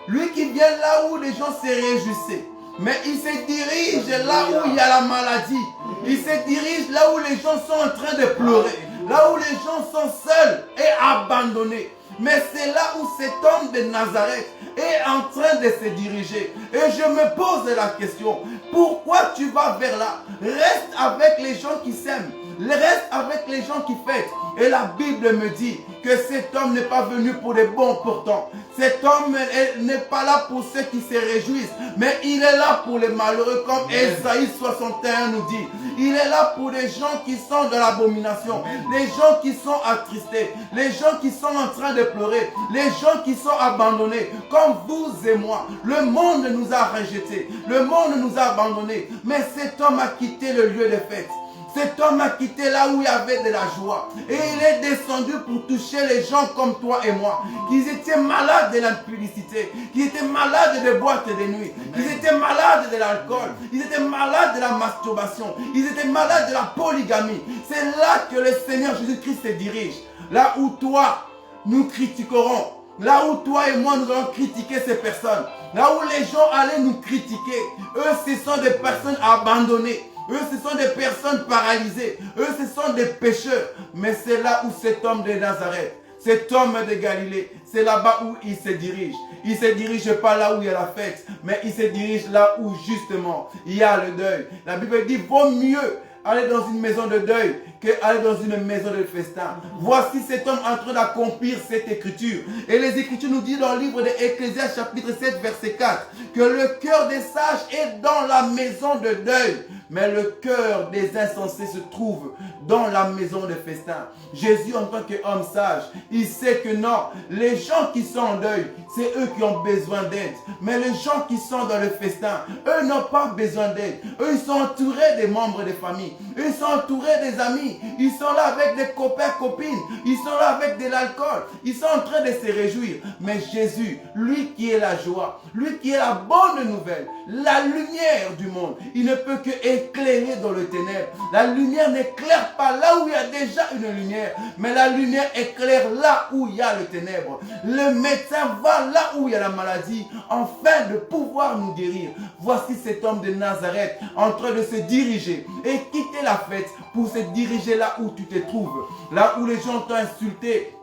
lui qui vient là où les gens se réjouissaient. Mais il se dirige là où il y a la maladie. Il se dirige là où les gens sont en train de pleurer. Là où les gens sont seuls et abandonnés. Mais c'est là où cet homme de Nazareth est en train de se diriger. Et je me pose la question, pourquoi tu vas vers là? Reste avec les gens qui s'aiment. Reste avec les gens qui fêtent. Et la Bible me dit que cet homme n'est pas venu pour les bons portants. Cet homme n'est pas là pour ceux qui se réjouissent, mais il est là pour les malheureux, comme Ésaïe 61 nous dit. Il est là pour les gens qui sont dans l'abomination, les gens qui sont attristés, les gens qui sont en train de pleurer, les gens qui sont abandonnés, comme vous et moi. Le monde nous a rejetés, le monde nous a abandonnés, mais cet homme a quitté le lieu de fête. Cet homme a quitté là où il y avait de la joie. Et il est descendu pour toucher les gens comme toi et moi. Qui étaient malades de l'impudicité. Qui étaient malades de boîtes de nuit. Qui étaient malades de l'alcool. Ils étaient malades de la masturbation. Ils étaient malades de la polygamie. C'est là que le Seigneur Jésus-Christ se dirige. Là où toi, nous critiquerons. Là où toi et moi nous allons critiquer ces personnes. Là où les gens allaient nous critiquer. Eux, ce sont des personnes abandonnées. Eux, ce sont des personnes paralysées. Eux, ce sont des pécheurs. Mais c'est là où cet homme de Nazareth, cet homme de Galilée, c'est là-bas où il se dirige. Il ne se dirige pas là où il y a la fête, mais il se dirige là où justement il y a le deuil. La Bible dit, vaut mieux aller dans une maison de deuil qu'aller dans une maison de festin. Voici cet homme en train d'accomplir cette écriture. Et les Écritures nous disent dans le livre d'Ecclésiaste chapitre 7 verset 4 que le cœur des sages est dans la maison de deuil, mais le cœur des insensés se trouve dans la maison de festin. Jésus, en tant qu'homme sage, il sait que non, les gens qui sont en deuil, c'est eux qui ont besoin d'aide. Mais les gens qui sont dans le festin, eux n'ont pas besoin d'aide. Eux, ils sont entourés des membres de famille. Eux, ils sont entourés des amis. Ils sont là avec des copains, copines. Ils sont là avec de l'alcool. Ils sont en train de se réjouir. Mais Jésus, lui qui est la joie, lui qui est la bonne nouvelle, la lumière du monde, il ne peut que éclairer dans le ténèbre. La lumière n'éclaire pas là où il y a déjà une lumière, mais la lumière éclaire là où il y a le ténèbre. Le médecin va là où il y a la maladie, afin de pouvoir nous guérir. Voici cet homme de Nazareth en train de se diriger et quitter la fête pour se diriger là où tu te trouves, là où les gens t'ont insulté.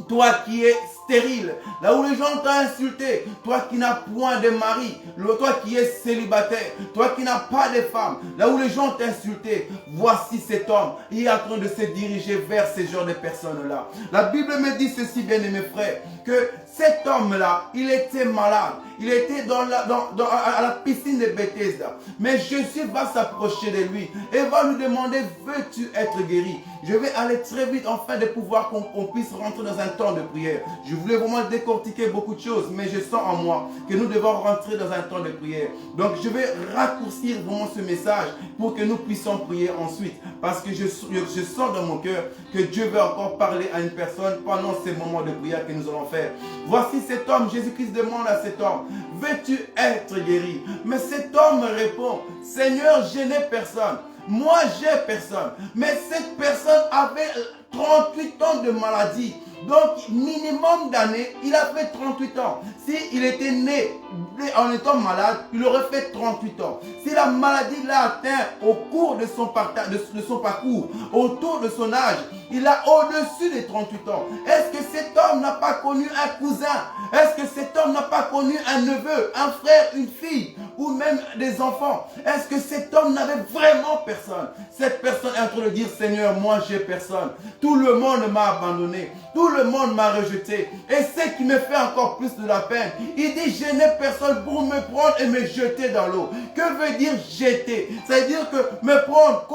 Toi qui es stérile, là où les gens t'ont insulté, toi qui n'as point de mari, toi qui es célibataire, toi qui n'as pas de femme, là où les gens t'ont insulté, voici cet homme, il est en train de se diriger vers ces genres de personnes-là. La Bible me dit ceci, bien aimés frères, que cet homme-là, il était malade, il était à la piscine de Bethesda, mais Jésus va s'approcher de lui et va lui demander, veux-tu être guéri? Je vais aller très vite afin de pouvoir qu'on puisse rentrer dans un temps de prière. Je voulais vraiment décortiquer beaucoup de choses, mais je sens en moi que nous devons rentrer dans un temps de prière. Donc je vais raccourcir vraiment ce message pour que nous puissions prier ensuite. Parce que je sens dans mon cœur que Dieu veut encore parler à une personne pendant ces moments de prière que nous allons faire. Voici cet homme, Jésus-Christ demande à cet homme, veux-tu être guéri? Mais cet homme répond, Seigneur, je n'ai personne. Moi, j'ai personne. Mais cette personne avait 38 ans de maladie. Donc, minimum d'années, il a fait 38 ans. S'il était né en étant malade, il aurait fait 38 ans. Si la maladie l'a atteint au cours de son parcours, autour de son âge, il a au-dessus des 38 ans. Est-ce que cet homme n'a pas connu un cousin? Est-ce que cet homme n'a pas connu un neveu, un frère, une fille, ou même des enfants? Est-ce que cet homme n'avait vraiment personne? Cette personne est en train de dire, Seigneur, moi j'ai personne. Tout le monde m'a abandonné. Tout le monde m'a rejeté. Et ce qui me fait encore plus de la peine, il dit, je n'ai personne pour me prendre et me jeter dans l'eau. Que veut dire jeter? Ça veut dire que me prendre,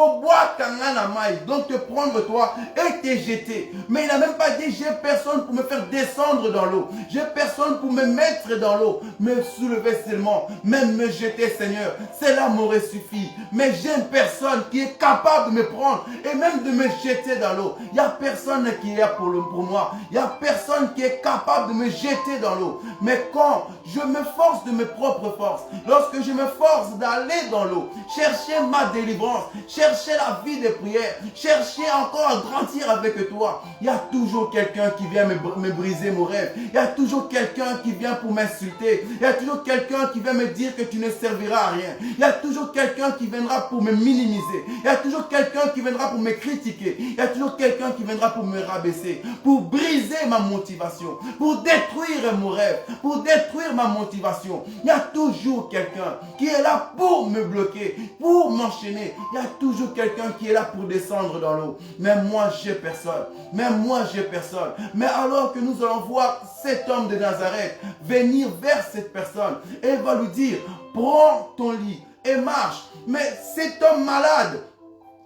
donc te prendre toi et te jeter. Mais il n'a même pas dit, j'ai personne pour me faire descendre dans l'eau. J'ai personne pour me mettre dans l'eau. Me soulever seulement, même me jeter, Seigneur. Cela m'aurait suffi. Mais j'ai une personne qui est capable de me prendre et même de me jeter dans l'eau. Il n'y a personne qui est là pour moi. Il n'y a personne qui est capable de me jeter dans l'eau. Mais quand je me force de mes propres forces, lorsque je me force d'aller dans l'eau, chercher ma délivrance, chercher la vie de prière, chercher encore à grandir avec toi, il y a toujours quelqu'un qui vient me briser mon rêve. Il y a toujours quelqu'un qui vient pour m'insulter. Il y a toujours quelqu'un qui vient me dire que tu ne serviras à rien. Il y a toujours quelqu'un qui viendra pour me minimiser. Il y a toujours quelqu'un qui viendra pour me critiquer. Il y a toujours quelqu'un qui viendra pour me rabaisser, pour briser ma motivation, pour détruire mon rêve, pour détruire ma motivation. Il y a toujours quelqu'un qui est là pour me bloquer, pour m'enchaîner. Il y a toujours quelqu'un qui est là pour descendre dans l'eau. Mais moi, j'ai personne. Mais moi, j'ai personne. Mais alors que nous allons voir cet homme de Nazareth venir vers cette personne et va lui dire, prends ton lit et marche. Mais cet homme malade,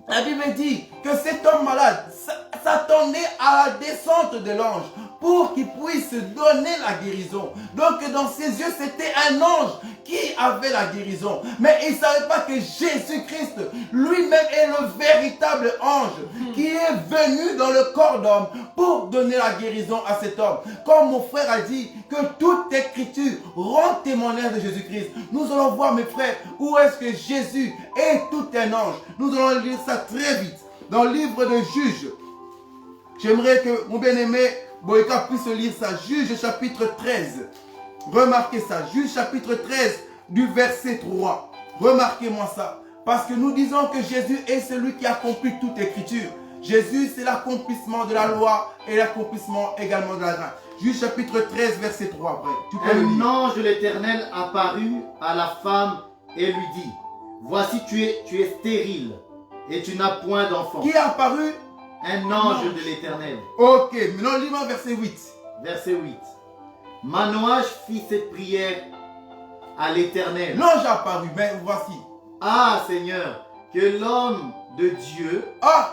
la Bible dit que cet homme malade s'attendait à la descente de l'ange pour qu'il puisse donner la guérison. Donc dans ses yeux, c'était un ange qui avait la guérison. Mais il ne savait pas que Jésus-Christ lui-même est le véritable ange qui est venu dans le corps d'homme pour donner la guérison à cet homme. Comme mon frère a dit que toute écriture rend témoignage de Jésus-Christ. Nous allons voir, mes frères, où est-ce que Jésus est tout un ange. Nous allons lire ça très vite dans le livre de Juges. J'aimerais que mon bien-aimé Boyka puisse lire ça. Juges chapitre 13. Remarquez ça. Juges chapitre 13 du verset 3. Remarquez-moi ça. Parce que nous disons que Jésus est celui qui accomplit toute écriture. Jésus, c'est l'accomplissement de la loi et l'accomplissement également de la grâce. Juges chapitre 13 verset 3. Après. Tu peux le lire. Un ange de l'Éternel apparut à la femme et lui dit, voici tu es stérile et tu n'as point d'enfant. Qui est apparu? Un ange de l'Éternel. Ok, maintenant lis-moi verset 8. Verset 8. Manoach fit cette prière à l'Éternel. L'ange est apparu, mais voici. Ah Seigneur, que l'homme de Dieu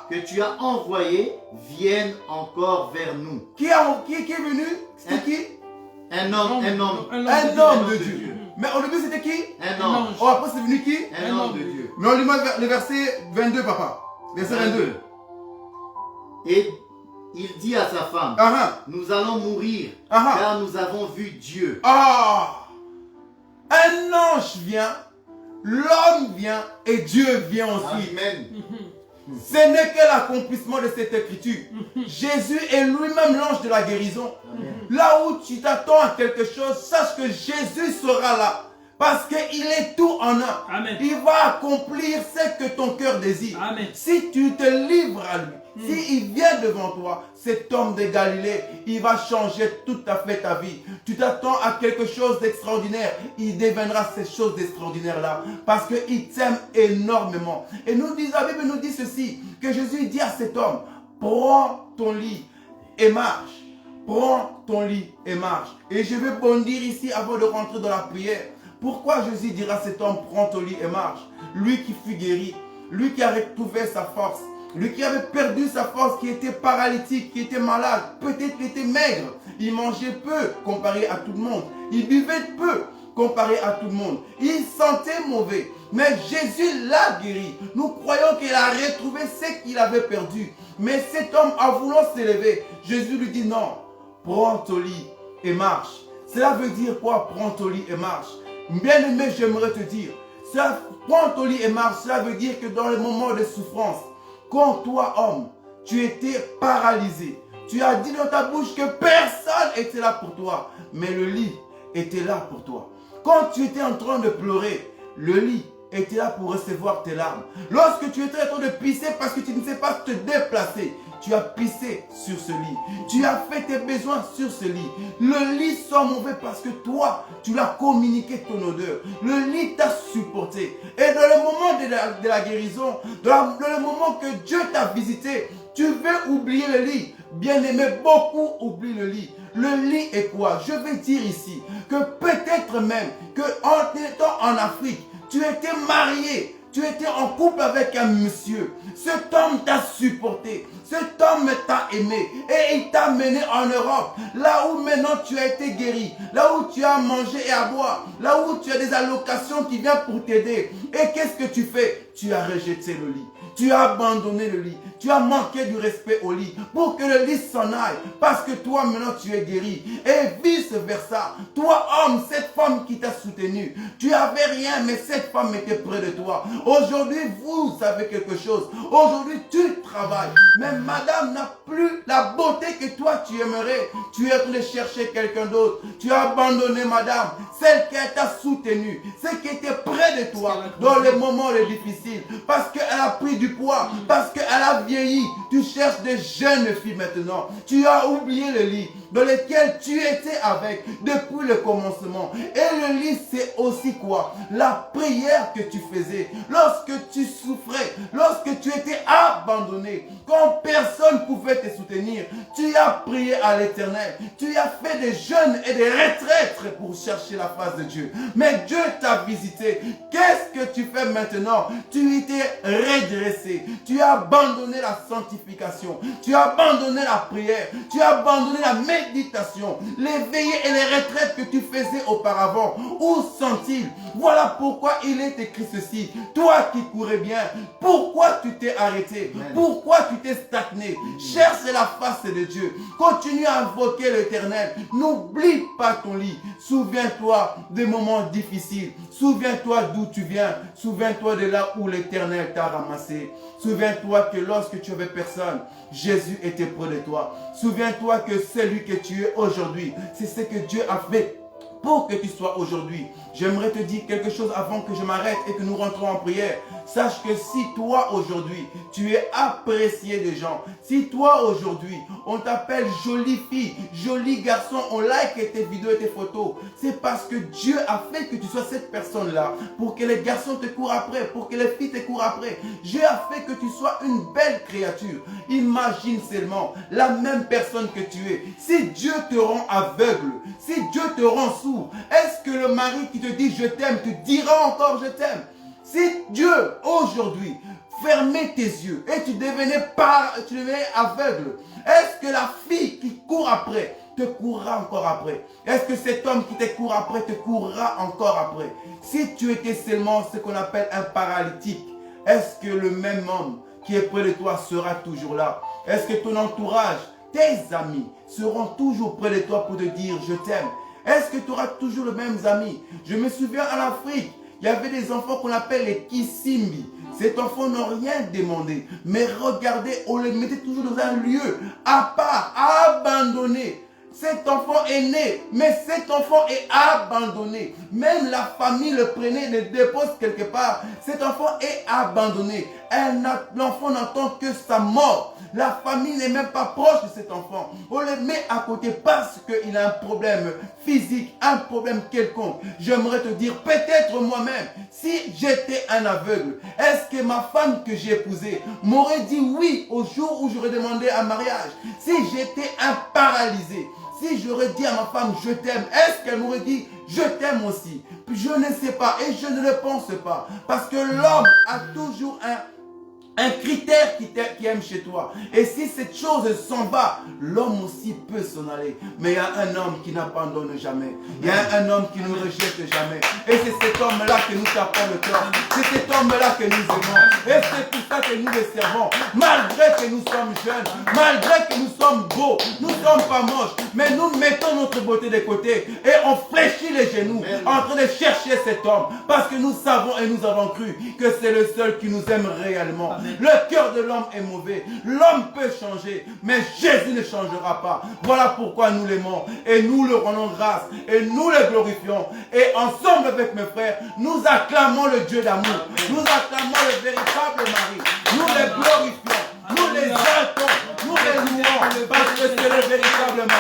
que tu as envoyé vienne encore vers nous. Qui est venu? C'était qui? Un homme de Dieu. Mais au début c'était qui? Un ange. Oh, après c'est venu qui? Un homme de Dieu. Mais on lit le verset 22, papa. Verset 22. Et il dit à sa femme, nous allons mourir, car nous avons vu Dieu. Un ange vient, l'homme vient et Dieu vient aussi. Amen. Ce n'est que l'accomplissement de cette écriture. Jésus est lui-même l'ange de la guérison. Amen. Là où tu t'attends à quelque chose, sache que Jésus sera là. Parce qu'il est tout en un. Amen. Il va accomplir ce que ton cœur désire. Amen. Si tu te livres à lui, s'il vient devant toi, cet homme de Galilée, il va changer tout à fait ta vie. Tu t'attends à quelque chose d'extraordinaire. Il deviendra cette chose d'extraordinaire-là. Parce qu'il t'aime énormément. Et la Bible nous dit ceci, que Jésus dit à cet homme, prends ton lit et marche. Prends ton lit et marche. Et je vais bondir ici avant de rentrer dans la prière. Pourquoi Jésus dira à cet homme, prends ton lit et marche? Lui qui fut guéri, lui qui a retrouvé sa force, lui qui avait perdu sa force, qui était paralytique, qui était malade, peut-être qu'il était maigre, il mangeait peu comparé à tout le monde, il buvait peu comparé à tout le monde, il sentait mauvais, mais Jésus l'a guéri. Nous croyons qu'il a retrouvé ce qu'il avait perdu, mais cet homme a voulu s'élever. Jésus lui dit non, prends ton lit et marche. Cela veut dire quoi, prends ton lit et marche? Bien-aimé, j'aimerais te dire, prends ton lit et marche, cela veut dire que dans les moments de souffrance, quand toi, homme, tu étais paralysé, tu as dit dans ta bouche que personne n'était là pour toi, mais le lit était là pour toi. Quand tu étais en train de pleurer, le lit était là pour recevoir tes larmes. Lorsque tu étais en train de pisser parce que tu ne sais pas te déplacer, tu as pissé sur ce lit. Tu as fait tes besoins sur ce lit. Le lit sent mauvais parce que toi, tu l'as communiqué ton odeur. Le lit t'a supporté. Et dans le moment de la guérison, dans le moment que Dieu t'a visité, tu veux oublier le lit. Bien-aimé, beaucoup oublient le lit. Le lit est quoi? Je vais dire ici que peut-être même qu'en étant en Afrique, tu étais marié. Tu étais en couple avec un monsieur. Cet homme t'a supporté. Cet homme t'a aimé. Et il t'a mené en Europe. Là où maintenant tu as été guéri. Là où tu as mangé et à boire. Là où tu as des allocations qui viennent pour t'aider. Et qu'est-ce que tu fais? Tu as rejeté le lit. Tu as abandonné le lit. Tu as manqué du respect au lit. Pour que le lit s'en aille. Parce que toi maintenant tu es guéri. Et vice versa. Toi homme, cette femme qui t'a soutenu. Tu n'avais rien mais cette femme était près de toi. Aujourd'hui vous savez quelque chose. Aujourd'hui tu travailles. Mais madame n'a plus la beauté que toi tu aimerais. Tu es allé chercher quelqu'un d'autre. Tu as abandonné madame. Celle qui t'a soutenu. Celle qui était près de toi. Dans les moments les difficiles. Parce qu'elle a pris du poids. Parce qu'elle a vieilli. Tu cherches des jeunes filles maintenant. Tu as oublié le lit dans lequel tu étais avec depuis le commencement. Et le lit, c'est aussi quoi? La prière que tu faisais lorsque tu souffrais, lorsque tu étais abandonné, quand personne pouvait te soutenir. Tu as prié à l'Éternel. Tu as fait des jeûnes et des retraites pour chercher la face de Dieu. Mais Dieu t'a visité. Qu'est-ce que tu fais maintenant? Tu étais redressé. Tu as abandonné la sanctification. Tu as abandonné la prière. Tu as abandonné la méditation. Les veillées et les retraites que tu faisais auparavant. Où sont-ils? Voilà pourquoi il est écrit ceci. Toi qui courais bien, pourquoi tu t'es arrêté? Pourquoi tu t'es stagné? Cherche la face de Dieu. Continue à invoquer l'Éternel. N'oublie pas ton lit. Souviens-toi des moments difficiles. Souviens-toi d'où tu viens. Souviens-toi de là où l'Éternel t'a ramassé. Souviens-toi que lorsque tu avais personne, Jésus était près de toi. Souviens-toi que celui que tu es aujourd'hui, c'est ce que Dieu a fait pour que tu sois aujourd'hui. J'aimerais te dire quelque chose avant que je m'arrête et que nous rentrons en prière. Sache que si toi aujourd'hui, tu es apprécié des gens, si toi aujourd'hui, on t'appelle jolie fille, joli garçon, on like tes vidéos et tes photos, c'est parce que Dieu a fait que tu sois cette personne-là, pour que les garçons te courent après, pour que les filles te courent après. Dieu a fait que tu sois une belle créature. Imagine seulement la même personne que tu es. Si Dieu te rend aveugle, si Dieu te rend sourd, est-ce que le mari qui te dit je t'aime te dira encore je t'aime? Si Dieu aujourd'hui fermait tes yeux et tu devenais aveugle, est-ce que la fille qui court après te courra encore après? Est-ce que cet homme qui te court après te courra encore après? Si tu étais seulement ce qu'on appelle un paralytique, est-ce que le même homme qui est près de toi sera toujours là? Est-ce que ton entourage, tes amis seront toujours près de toi pour te dire je t'aime? Est-ce que tu auras toujours les mêmes amis? Je me souviens en Afrique, il y avait des enfants qu'on appelle les Kisimbi. Cet enfant n'a rien demandé. Mais regardez, on les mettait toujours dans un lieu à part, abandonné. Cet enfant est né, mais cet enfant est abandonné. Même la famille le prenait, le dépose quelque part. Cet enfant est abandonné. L'enfant n'entend que sa mort. La famille n'est même pas proche de cet enfant. On le met à côté parce qu'il a un problème physique, un problème quelconque. J'aimerais te dire, peut-être moi-même, si j'étais un aveugle, est-ce que ma femme que j'ai épousée m'aurait dit oui au jour où j'aurais demandé un mariage? Si j'étais un paralysé, si j'aurais dit à ma femme je t'aime, est-ce qu'elle m'aurait dit je t'aime aussi? Je ne sais pas et je ne le pense pas. Parce que l'homme a toujours un critère qui aime chez toi. Et si cette chose s'en va, l'homme aussi peut s'en aller. Mais il y a un homme qui n'abandonne jamais. Il y a un homme qui ne rejette jamais. Et c'est cet homme-là que nous tapons le cœur. C'est cet homme-là que nous aimons. Et c'est pour ça que nous le servons. Malgré que nous sommes jeunes, malgré que nous sommes beaux, nous ne sommes pas moches, mais nous mettons notre beauté de côté et on fléchit les genoux en train de chercher cet homme. Parce que nous savons et nous avons cru que c'est le seul qui nous aime réellement. Amen. Le cœur de l'homme est mauvais. L'homme peut changer, mais Jésus ne changera pas. Voilà pourquoi nous l'aimons et nous le rendons grâce et nous le glorifions. Et ensemble avec mes frères, nous acclamons le Dieu d'amour. Nous acclamons le véritable mari. Nous le glorifions, nous les exaltons, nous les louons parce que c'est le véritable mari.